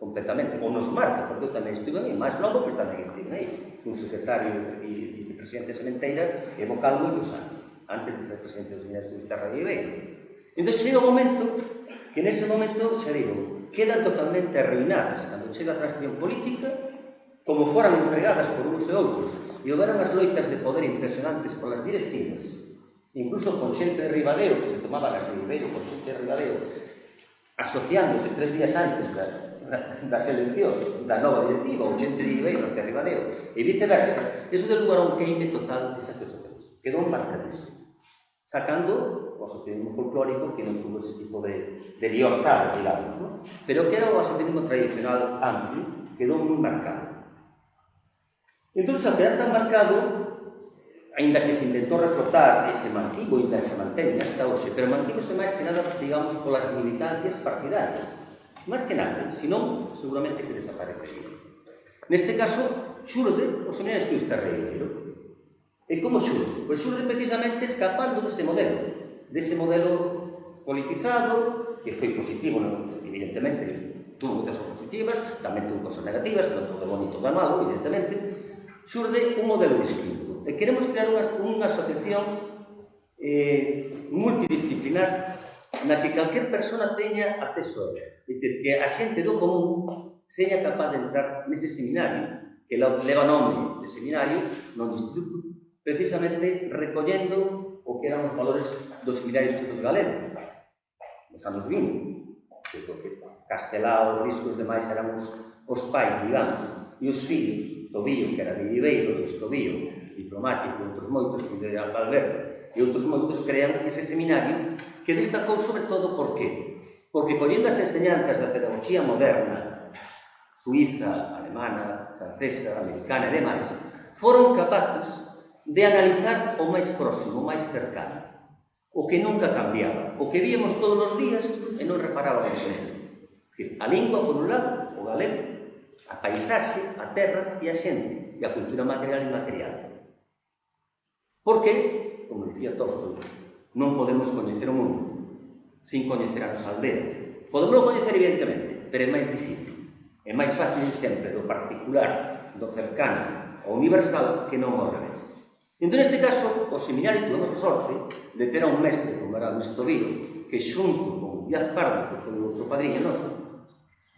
completamente, ou nos marca, porque eu tamén estive aí, máis logo, pero tamén estive aí. Fui un secretario e vicepresidente de Sementeira e vocal moitos anos, antes de ser presidente dos Unidades de Terra de Ibeira. Entón, chega un momento que nese momento, xa digo, quedan totalmente arruinadas cando chega a transición política, como foran empregadas por uns e outros, e houberan as loitas de poder impresionantes polas directivas, incluso con xente de Ribadeo, que se tomaban as de Ribeiro con xente de Ribadeo, asociándose 3 días antes das eleccións da nova directiva, ou xente de Ribeiro que Ribadeo, e viceversa. Iso deu lugar a un queime total desas cuestións. Quedou marcadísimo, sacando o asociacionismo folclórico que non tuvo ese tipo de libertades, digamos, ¿no? Pero que era o asociacionismo tradicional amplio, quedou moi marcado. Entón, ao quedar tan marcado, ainda que se intentou reflotar ese mantivo, ainda se mantén hasta hoxe, pero mantivose máis que nada, digamos, polas militancias partidarias. Máis que nada, senón, seguramente que desaparecería. Neste caso, xurde o seminario de Esterreiro. E como xurde? Pois xurde precisamente escapando dese modelo politizado, que foi positivo, evidentemente, tuvo moitas cosas positivas, tamén tuvo cosas negativas, que non todo bonito da malo, evidentemente, xurde un modelo distinto. E queremos crear unha asociación multidisciplinar na que calquer persona teña acceso a ela. É dicir, que a xente do común seña capaz de entrar nese seminario, que leva nome de seminario, no instituto, precisamente recollendo o que eran os valores dos seminarios todos galegos, nos anos 20, porque Castelao, Risco e os demais eran os pais, digamos, e os fillos, Tobío, que era de Ibeiro, e os Tobío, diplomático, e outros moitos, que de Alberto, e outros moitos crean ese seminario que destacou sobre todo por qué? Porque collendo as enseñanzas da pedagogía moderna, suiza, alemana, francesa, americana e demais, foron capaces de analizar o máis próximo, o máis cercano, o que nunca cambiaba, o que víamos todos os días e non reparábamos en ele. A lingua, por un lado, o galego, a paisaxe, a terra e a xente, e a cultura material e inmaterial. Porque, como dicía Tolstoi, non podemos coñecer o mundo sin coñecer a nosa aldea. Podemos coñecer, evidentemente, pero é máis difícil. É máis fácil sempre do particular, do cercano, ao universal, que non ao revés. Entón, neste caso, o seminario tuvemos a sorte de ter a un mestre como era Luis Tobío, que xunto con Díaz Pardo, que foi outro padriño noso,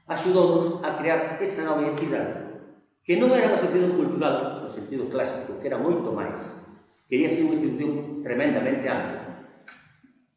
axudounos a crear esa nova identidade, que non era unha asociación cultural no sentido clásico, que era moito máis. Quería ser unha institución tremendamente ampla,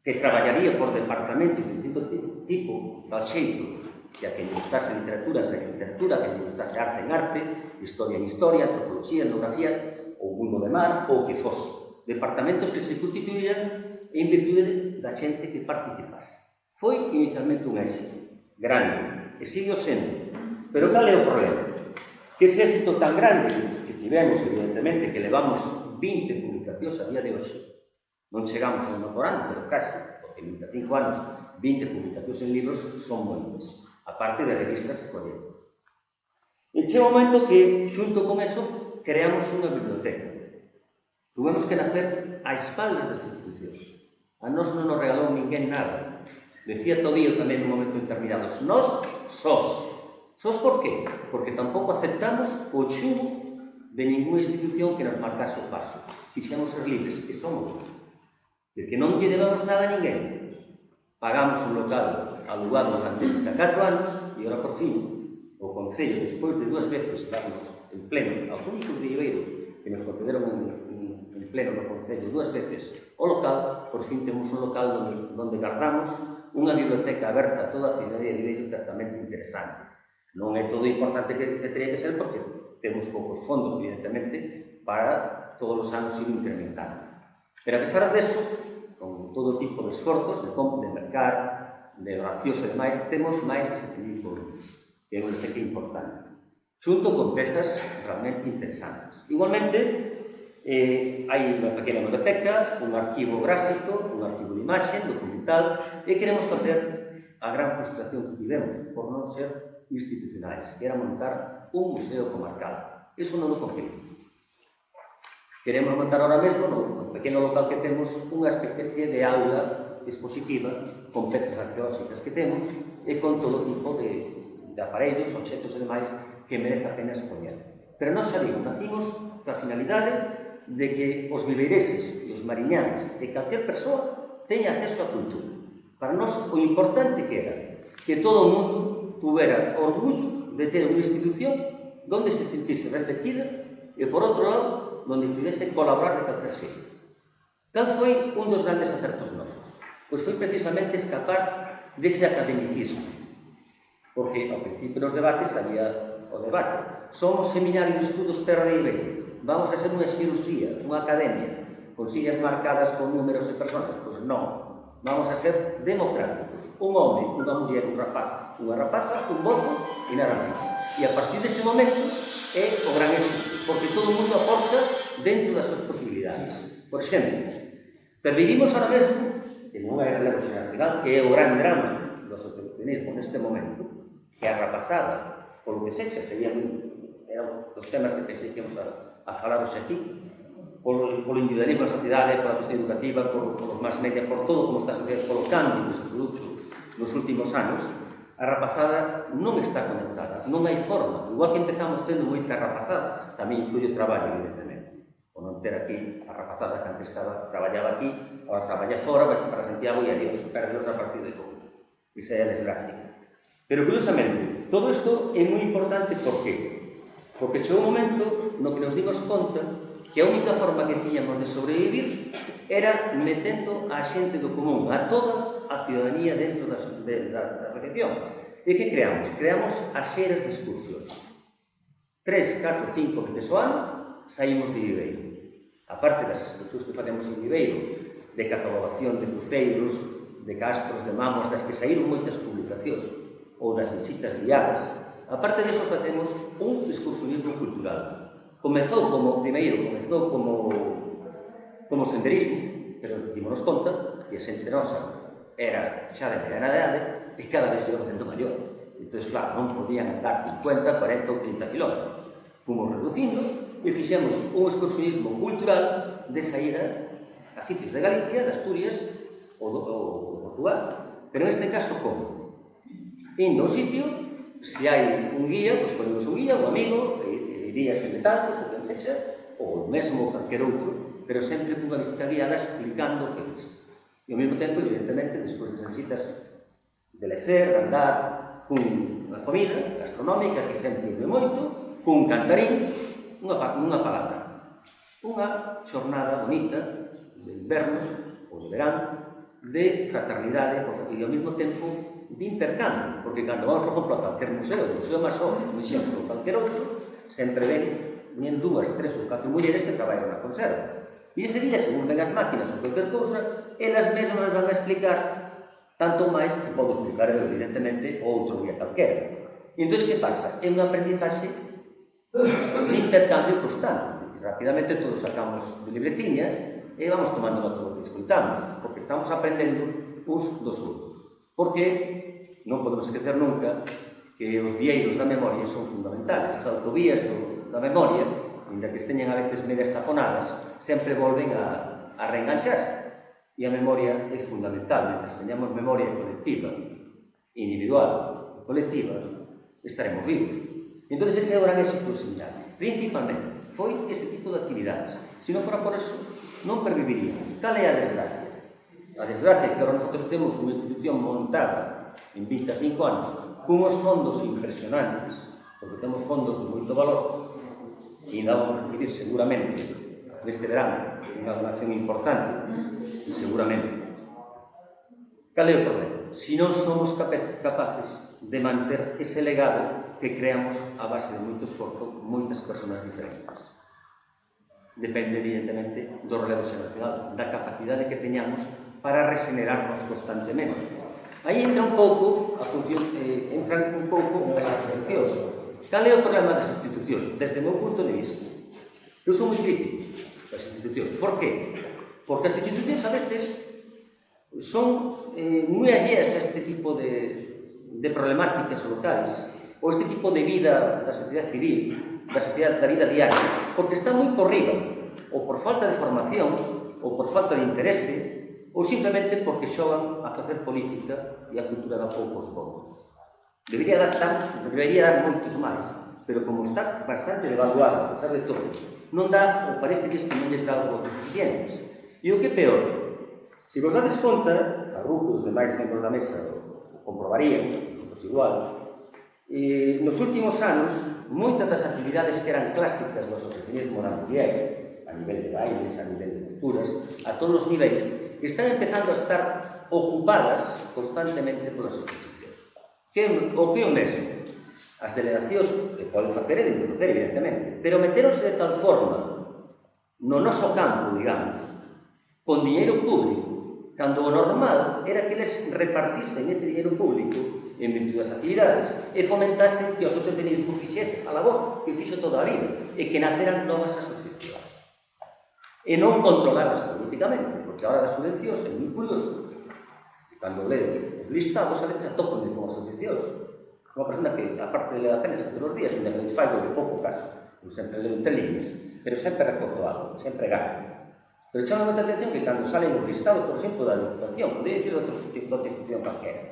que traballaría por departamentos de distinto tipo, tal xeito, que a que lle gustase literatura, entre literatura, que lle gustase arte en arte, historia en historia, antropoloxía, etnografía, ou mundo de mar, ou que fose. Departamentos que se constituíran en virtude da xente que participase. Foi inicialmente un éxito grande, e sigue sendo. Pero cal é o problema? Que ese éxito tan grande que tivemos, evidentemente, que levamos 20 publicacións a día de hoxe, non chegamos a un por ano, pero casi, porque en 25 anos, 20 publicacións en libros son moitas, aparte de revistas e folletos. E chega un momento que, xunto con eso, creamos unha biblioteca. Tuvemos que nacer a espaldas das institucións. A nós non nos regalou ninguén nada. Decía Tobío tamén nun momento determinado, nós sós. Sós por qué? Porque tampouco aceptamos o chugo de ninguna institución que nos marcase o paso. Quixemos ser libres, que somos. De que non lle debamos nada a ninguén. Pagamos un local alugado durante 24 anos e ora por fin o Concello, despois de 2 veces darnos en pleno aos únicos de Ibeiro que nos concederon en pleno no Concello 2 veces o local, por fin temos un local onde guardamos unha biblioteca aberta a toda a cidadanía de Ibeiro certamente interesante. Non é todo importante que teria que ser porque temos poucos fondos, evidentemente, para todos os anos ir incrementando. Pero a pesar deso, con todo tipo de esforzos, de compra, de mercar, de gracioso e demais, temos máis de 7.000 volumes, que é un efecto importante, xunto con pezas realmente interesantes. Igualmente, hai unha pequena biblioteca, un arquivo gráfico, un arquivo de imaxe, documental, e queremos facer a gran frustración que tivemos por non ser institucionais, que era montar un museo comarcal. Iso non o conseguimos. Queremos montar ahora mesmo, no pequeno local que temos, unha especie de aula expositiva con pezas arqueolóxicas que temos e con todo tipo de aparellos, obxectos e demais que merece a pena expoñer. Pero nós xa digo, nacimos coa finalidade de que os viveireses e os mariñanes e calquer persoa teña acceso á cultura. Para nós o importante que era que todo o mundo tuvera orgullo de ter unha institución donde se sentise reflectida e, por outro lado, donde pudese colaborar de calquer xeito. Cal foi un dos grandes acertos nosos? Pois foi precisamente escapar dese academicismo. Porque ao principio nos debates había o debate. Somos seminario de estudos Terra de Ibeiro. Vamos a ser unha xirurxía, unha academia, con sillas marcadas con números e personas. Pois non. Vamos a ser democráticos. Un home, unha muller, un rapaz, unha rapaza, un voto e nada máis. E a partir dese momento é o gran éxito, porque todo o mundo aporta dentro das súas posibilidades. Por exemplo, pervivimos ahora mesmo en unha guerra xeracional que é o gran drama do asociacionismo neste momento, que a rapazada, polo que sexa, eran os temas que pensei que íamos a falar hoxe aquí, polo individualismo da sociedade, pola cuestión educativa, polos más media, por todo como está a sociedade, polo cambio que se produxo nos últimos anos, a rapazada non está conectada, non hai forma. Igual que empezamos tendo moita rapazada, tamén influye o traballo, evidentemente. O non ter aquí a rapazada que antes traballaba aquí, agora traballa fora, vai para Santiago e adiós, perdeos a partir de como. Esa é a desgracia. Pero, curiosamente, todo isto é moi importante, por qué? Porque chegou un momento no que nos dimos conta que a única forma que tiñamos de sobrevivir era metendo a xente do común, a toda a ciudadanía dentro da asociación. E que creamos? Creamos as xeras de excursións. 3, 4, 5 veces ao ano saímos de Viveiro. A parte das excursións que facemos en Viveiro, de catalogación de cruceiros, de castros, de mamos, das que saíron moitas publicacións, ou das visitas guiadas. A parte disso facemos un excursionismo cultural. Comezou como senderismo, pero dimos conta que a xente nosa era xa de mediana idade e cada vez se iba facendo maior. Entón, claro, non podían andar 50, 40 ou 30 kilómetros. Fomos reducindo e fixemos un excursionismo cultural de saída a sitios de Galicia, de Asturias ou de Portugal. Pero neste caso, como? Indo a un sitio, se hai un guía, pois ponemos un guía, un amigo, irías en tantos, ou quen sexa, ou mesmo calquer outro, pero sempre cunha visita guiada explicando o que ves. E ao mesmo tempo, evidentemente, despois das visitas de lecer, de andar, cunha comida gastronómica que sempre é moito, cun cantarín, unha palabra. Unha xornada bonita de inverno ou de verán, de fraternidade e ao mesmo tempo de intercambio, porque cando vamos, por exemplo, a calquer museo, o Museo Masón, por exemplo, ou calquer outro, sempre ven 2, 3 ou 4 mulleres que traballan na conserva. E ese día, según ven as máquinas ou calquer cousa, elas mesmas van a explicar tanto máis que podo explicar, evidentemente, outro día calquera. E entón, que pasa? É unha aprendizaxe de intercambio constante. Rapidamente todos sacamos de libretiña e vamos tomando nota do que escoitamos, porque estamos aprendendo uns dos outros. Porque non podemos esquecer nunca que os vieiros da memoria son fundamentales. As autovías da memoria, ainda que esteñen a veces medias taponadas, sempre volven a reengancharse. E a memoria é fundamental. Mientras teñamos memoria colectiva, individual, colectiva, estaremos vivos. Entón, ese é o gran éxito do seminario. Principalmente, foi ese tipo de actividades. Se non fora por eso, non perviviríamos. Cal é a desgracia? A desgracia é que agora nosotros temos unha institución montada en 25 anos cunhos fondos impresionantes, porque temos fondos de moito valor, e ainda vamos a recibir seguramente neste verano unha donación importante, e seguramente. Cal é o problema? Se non somos capaces de manter ese legado que creamos a base de moito esforzo, moitas persoas diferentes. Depende, evidentemente, do relevo xeracional, da capacidade que teñamos para regenerarnos constantemente. Aí entra un pouco a función, entran un pouco as institucións. Cal é o problema das institucións? Desde o meu punto de vista, eu sou moi crítico das institucións. Por qué? Porque as institucións a veces son moi alleas a este tipo de problemáticas locais ou este tipo de vida da sociedade civil, da vida diaria, porque está moi por riba, ou por falta de formación, ou por falta de interese, ou simplemente porque xogan a facer política e a cultura dá poucos votos. Debería dar moitos máis, pero como está bastante devaluado, a pesar de todo, non dá, ou parece que non lles dá os votos suficientes. E o que é peor, se vos dades conta, a grupos de máis membros da mesa o comprobarían, nosotros igual, nos últimos anos, moitas das actividades que eran clásicas do asociacionismo na muller, a nivel de bailes, a nivel de posturas, a todos os niveis, están empezando a estar ocupadas constantemente polas institucións. O que é o mesmo? As delegacións, que poden facer e deben facer, evidentemente, pero meteronse de tal forma no noso campo, digamos, con diñeiro público, cando o normal era que eles repartisen ese diñeiro público en virtud das actividades e fomentasen que o asociacionismo fixese esa labor que fixo toda a vida e que naceran novas asociacións. E non controladas políticamente, porque a hora das subvencións é moi curioso. Cando leo os listados, a veces atóponme con asociacións. Unha persona que, aparte de ler apenas todos os días, ainda que faigo de pouco caso, eu sempre leo entre líneas, pero sempre recordo algo, sempre gano. Pero chama moita atención que cando salen os listados, por exemplo, da Diputación, podía dicir de outra institución calquera,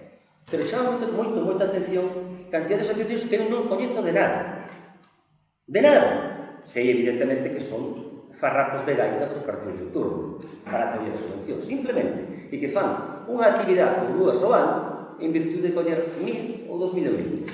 pero chama moita atención cantidad de asociacións que non coñezo de nada. De nada. Sei, evidentemente, que son farrapos de gaita dos partidos de turno para coller a subvención, simplemente, e que fan unha actividade ou dúas ao ano en virtude de coller 1.000 ou 2.000 euros.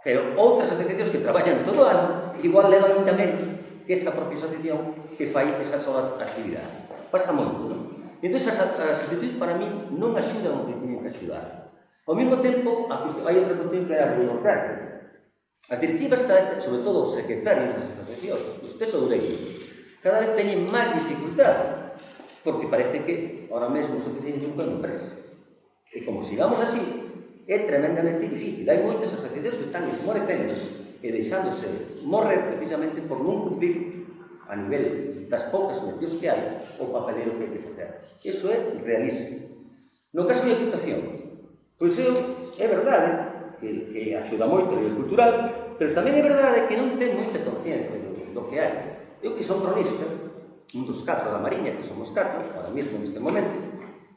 Pero outras asociacións que traballan todo o ano igual levan ainda menos que esa propia asociación que fai esa sola actividade. Pasa moito, non? Entón, as asociacións para mí non axudan o que teñen que axudar. Ao mesmo tempo, hai outra cuestión que é a burocrática. As directivas, sobre todo os secretarios das asociacións, os tesoureiros, cada vez teñen máis dificultade, porque parece que ahora mesmo os asociacións non poden empresa. E como sigamos así, é tremendamente difícil. Hai moitas asociacións que están esmorecendo e deixándose morrer precisamente por non cumprir a nivel das poucas subvencións que hai o papelero que hai que facer. Iso é realísimo. No caso da Diputación, pois é verdade que axuda moito a nivel cultural, pero tamén é verdade que non ten moita conciencia do que hai. Eu que son cronista, un dos 4 da Mariña, que somos 4, ahora mesmo neste momento,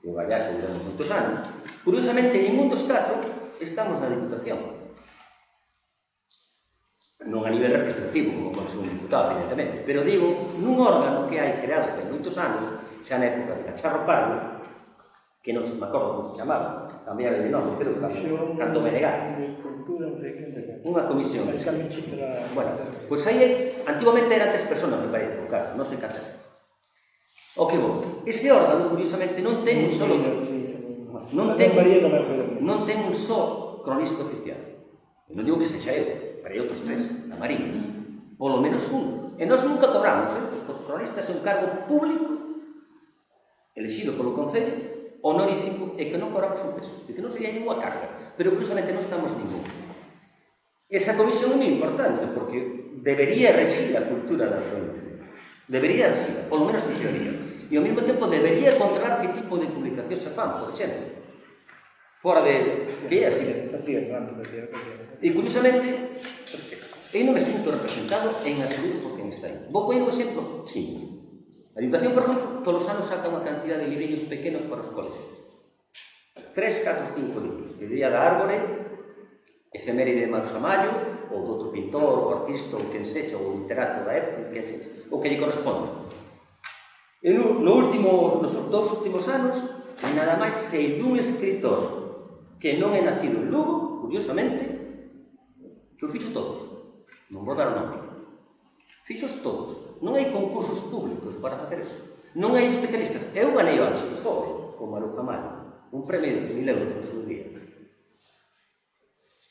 eu allá que duramos moitos anos, curiosamente, ningún dos 4 estamos na Diputación. Non a nivel representativo, como pode ser un diputado, evidentemente, pero digo, nun órgano que hai creado fai moitos anos, xa na época de Cacharro Pardo, que non se me acordo como se chamaba, cambiaron de nome, pero cando me negaron. Unha comisión. Bueno, pois aí, antigamente eran 3 personas, me parece, o caso, non sei cantas. O que vou, ese órgano, curiosamente, non ten un só cronista oficial. Non digo que sexa eu, pero hai outros 3, na Mariña, polo menos un. E nós nunca cobramos, os cronistas é un cargo público, elegido polo Concello, honorífico, e que non cobramos un peso, e que non sería ninguna carga, pero curiosamente non estamos ningún. Esa comisión é moi importante, porque debería regir a cultura da provincia, debería regir, polo menos en teoría, e ao mesmo tempo debería controlar que tipo de publicación se fan, por exemplo. fora de... que é así. E, curiosamente, eu non me sinto representado en absoluto por quen está aí. Vou poñer un exemplo simple. A Diputación, por exemplo, todos os anos saca unha cantidad de librillos pequenos para os colexios. 3, 4, 5 libros. Que Día da Árbore, Efeméride de Marzo a Maio, ou do outro pintor, ou artista, ou quen sexa, ou literato da época, quen sexa, o que lle corresponde. E nos 2 últimos anos, nada máis sei dun escritor que non é nacido en Lugo, curiosamente, que os fixo todos. Non vou dar o nome. Fixos todos. Non hai concursos públicos para facer eso. Non hai especialistas. Eu ganei o Anxo de Fove, con Maruja Mali, un premio de 100.000 euros no seu día.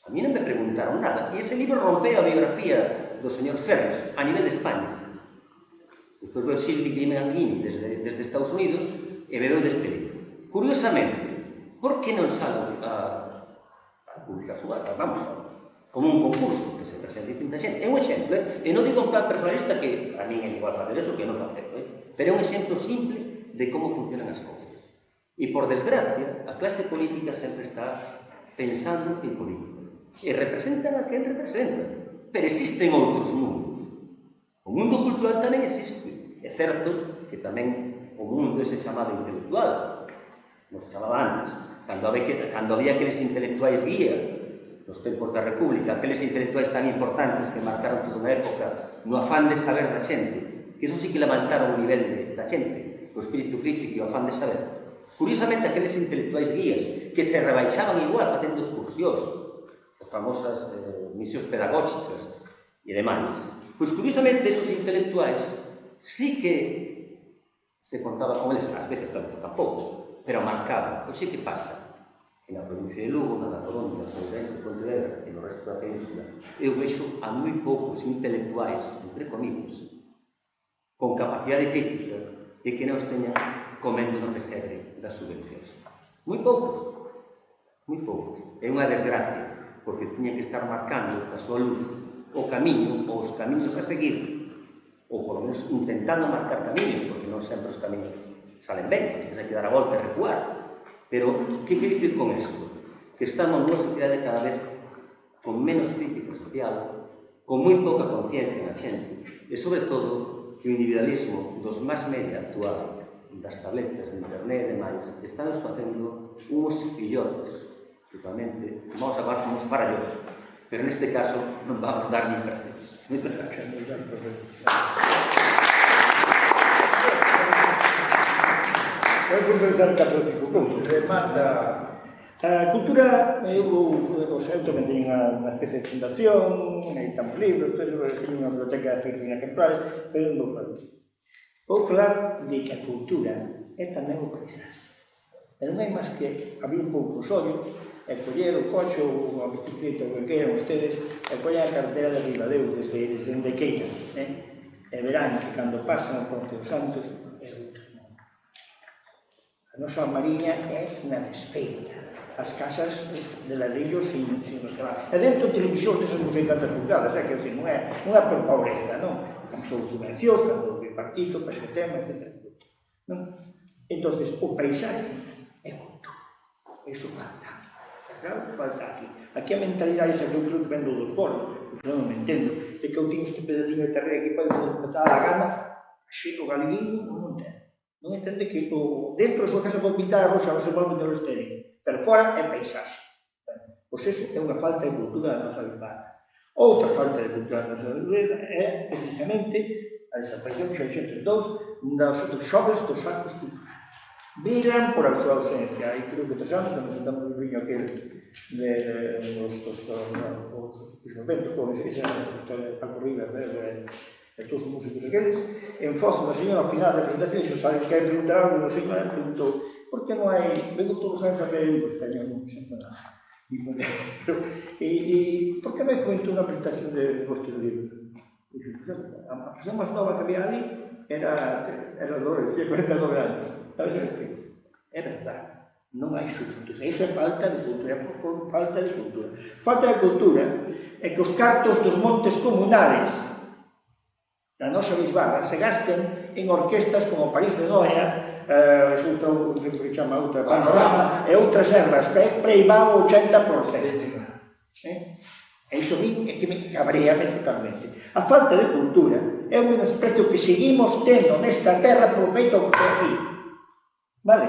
A mí non me preguntaron nada. E ese libro rompeu a biografía do señor Ferres a nivel de España. Despois veo Silvi Grimanghini desde Estados Unidos e bebeu deste libro. Curiosamente, por que non sale a publicar súa? Vamos, como un concurso que se presenta distinta xente. É un exemplo, e non digo en plan personalista que a min é igual facer eso que non facer, pero é un exemplo simple de como funcionan as cousas. E, por desgracia, a clase política sempre está pensando en política. E representan a quen representan. Pero existen outros mundos. O mundo cultural tamén existe. É certo que tamén o mundo ese chamado intelectual, non se chamaba antes, cando había aqueles intelectuais guía nos tempos da República, aqueles intelectuais tan importantes que marcaron toda unha época no afán de saber da xente, que eso sí que levantaron o nivel da xente, o espírito crítico e o afán de saber. Curiosamente, aqueles intelectuais guías que se rebaixaban igual facendo excursións, as famosas misións pedagóxicas e demais, pois curiosamente esos intelectuais sí que se contaba con eles, ás veces tampouco, pero marcaban. Pois sí que pasa que na provincia de Lugo, na da Coruña, na Ourense, Pontevedra e no resto da península, eu vexo a moi poucos intelectuais, entre comillas, con capacidade crítica e que non esteñan comendo no pesebre das subvencións. Moi poucos. Moi poucos. É unha desgracia, porque tiñan que estar marcando a súa luz o camiño ou os camiños a seguir, ou por lo menos intentando marcar camiños, porque non sempre os camiños salen ben, porque hai que dar a volta e recuar. Pero, que quero dicir con isto? Que estamos nunha sociedade cada vez con menos crítica social, con moi pouca conciencia na xente, e, sobre todo, que o individualismo dos máis media actual, das tabletas de internet e demais, están facendo unhos fillotes, totalmente, vamos a falar como os farallos, pero neste caso non vamos dar nin percebes. Moitas gracias. Vamos empezar 4 ou 5 puntos. Remata. A cultura, eu tamén teño unha especie de fundación, editamos libros, teño unha biblioteca de Firmina Campraes, pero non vou falar. Vou falar de que a cultura é tamén o paisaxe. E non hai máis que abrir un pouco os ollos e coller o coche ou a bicicleta ou o que queiran ustedes e coller a carretera de Ribadeo desde onde queiran. E verán que cando pasan o Ponte dos Santos é outro mundo. A nosa mariña é na desfeita. As casas de ladrillo sin restaurante. E dentro televisión desas non sei tantas pulgadas, que non é por pobreza, non? Estamos sobre subvencións, cando o bipartito, para ese tema, etc. Entón, o paisaje é cultura. Iso falta. Claro, falta aquí. Aquí a mentalidade esa que eu creo que vendo do foro, porque non me entendo, é que eu tenho este pedacinho de terreno que pode fazer como a gana, así o galeguinho non entende. Non entende que dentro da súa casa pode pintar a roxa, ou se pode pintar o estéreo. Pero fora é paisaxe. Pois iso é unha falta de cultura da nosa vivada. Outra falta de cultura da nosa vivada é, precisamente, a desaparición que xa dixentes dos xoves dos actos culturales. Viran por a súa ausencia. Aí creo que 3 anos, cando sentamos o viño aquel dos eventos, como esa Paco Rivas, de todos os músicos aqueles, en Foz, na señora, ao final da presentación, xo sabe que hai preguntar algo, a señora preguntou por que non hai, vengo todos os anos a ver libros, teño non sempre nada. E por que non hai comentou unha presentación de vostos libros? A persona máis nova que había ali era Dolores, tinha 49 anos. Sabes o que? É verdade. Non hai subcultura. Iso é falta de cultura. Falta de cultura. Falta de cultura é que os cartos dos montes comunales da nosa bisbarra se gasten en orquestas como París de Noia, outra, que chama outra panorama, e outras ervas, preivá o 80%. E iso a mí é que me cabreame totalmente. A falta de cultura é o menosprecio que seguimos tendo nesta terra por feito por aquí. Vale?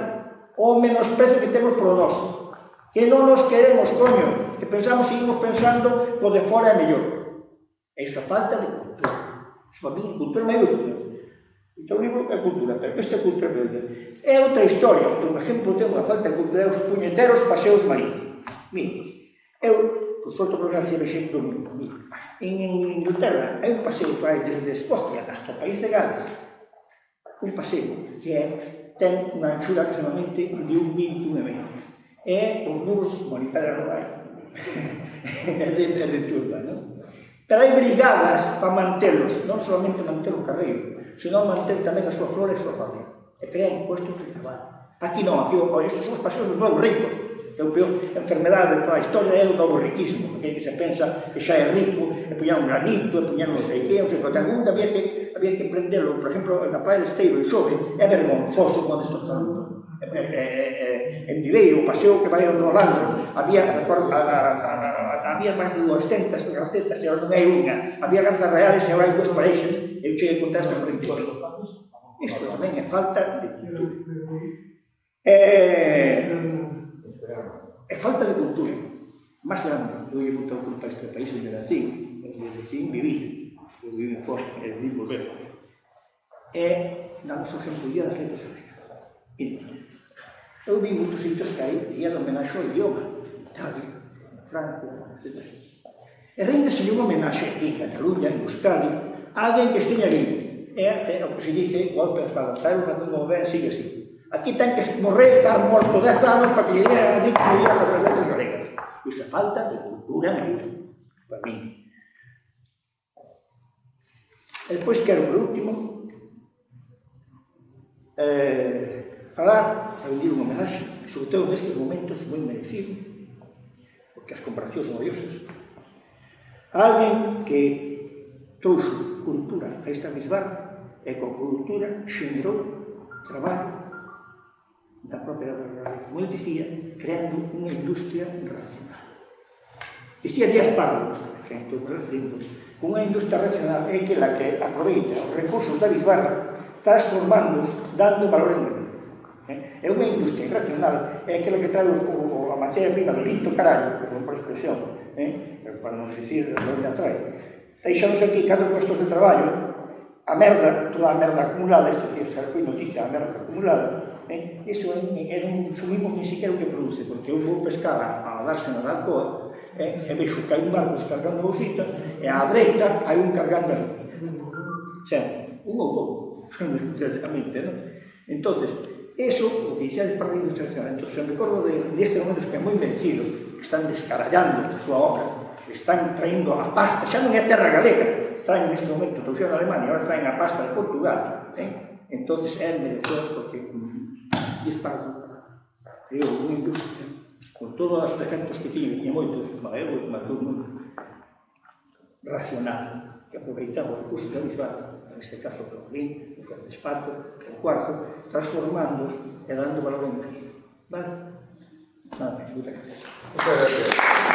O menosprecio que temos por noso. Que non nos queremos, coño. Que pensamos, seguimos pensando que o de fora é mellor. É iso a falta de cultura. Iso a mí, cultura maiúscula. Então, o libro é cultura, pero esta é cultura maiúscula. É outra historia. Un exemplo de unha falta de cultura é os puñeteros paseos marítimos. Mira, eu solto por gracia o exemplo do mundo. En Inglaterra hai un paseo que vai desde Escocia hasta o país de Gales. Un paseo que ten unha anchura que solamente de 1,21 metros. E os muros, bueno, para non hai. É de turba, non? Pero hai brigadas para mantelos, non solamente manter o carreiro, senón manter tamén as súas flores e a súa familia. E crean puestos de trabalho. Aquí non, aquí estes son os paseos dos novos ricos. É o peor enfermedade de toda a historia, é o novo riquismo, porque que se pensa que xa é rico, e puñan un granito, e puñan non sei que, alguna había que prendelo, por exemplo, na praia de Esteiro, e Xove, é vergonzoso quando estou falando. En Viveiro, o paseo que vai ao Orlando, había máis de 200 garcetas, e agora non hai unha, había garzas reales, e agora hai 2 pareixas, e eu cheguei a contar esta por inteiro. Isto tamén é falta de cultura. É falta de cultura. Máis grande, eu ia botar culpa a este país onde nací, viví, eu viví fora, e viví volver. Damos o exemplo día das letras africanas. Eu vi moitos sitios que hai día de homenaxe ao idioma, Italia, Francia, etc. E rende-se unha homenaxe aquí en Cataluña, en Euskadi, a alguén que esteña vivo. É o que se dice, golpe de espada, tal, como ven, sigue así. Aquí ten que morrer, estar morto 10 anos para que llegue a dicturía das letras galegas. Iso é falta de cultura médica, para mí. E depois quero, por último, falar, a rendir un homenaxe, sobre todo nestes momentos moi merecido, porque as comparacións son odiosas, a alguén que trouxo cultura a esta bisbarra e con cultura xenerou traballo da propia barra, como eu dicía, creando unha industria racional. Dicía Díaz Pardo, que estou me referindo, unha industria racional é aquela que aproveita os recursos da bisbarra transformándoos, dando valor engadido. É unha industria racional, é aquela que trae a materia prima do lito carallo, por expresión, para non dicir de onde a trae. Deixamos aquí 4 postos de traballo, a merda, toda a merda acumulada, isto que foi noticia, a merda acumulada, iso non subimos ni siquiera o que produce, porque eu vou pescar a darse na Alcoa, e vexo que hai un barco descargando a bolsita, e á dereita hai un cargando a sempre, un ou pouco, directamente, non? Entón, eso, o que dixades para a industria nacional, entón, se me recordo destes momentos que é moi vencido, que están descarallando a súa obra, que están traendo a pasta, xa non é terra galega, traen neste momento, trouxeron a Alemania, agora traen a pasta de Portugal, entón, é merecedor, porque Díaz Pardo creou unha industria con todos os defectos que tiña moitos, eu matou moito, racional, que aproveitaba os recursos da bisbarra, neste caso o clorín, o feldespato, o cuarzo, transformándoos e dando valor engadido. Vale? Nada máis, moitas gracias. Muchas gracias.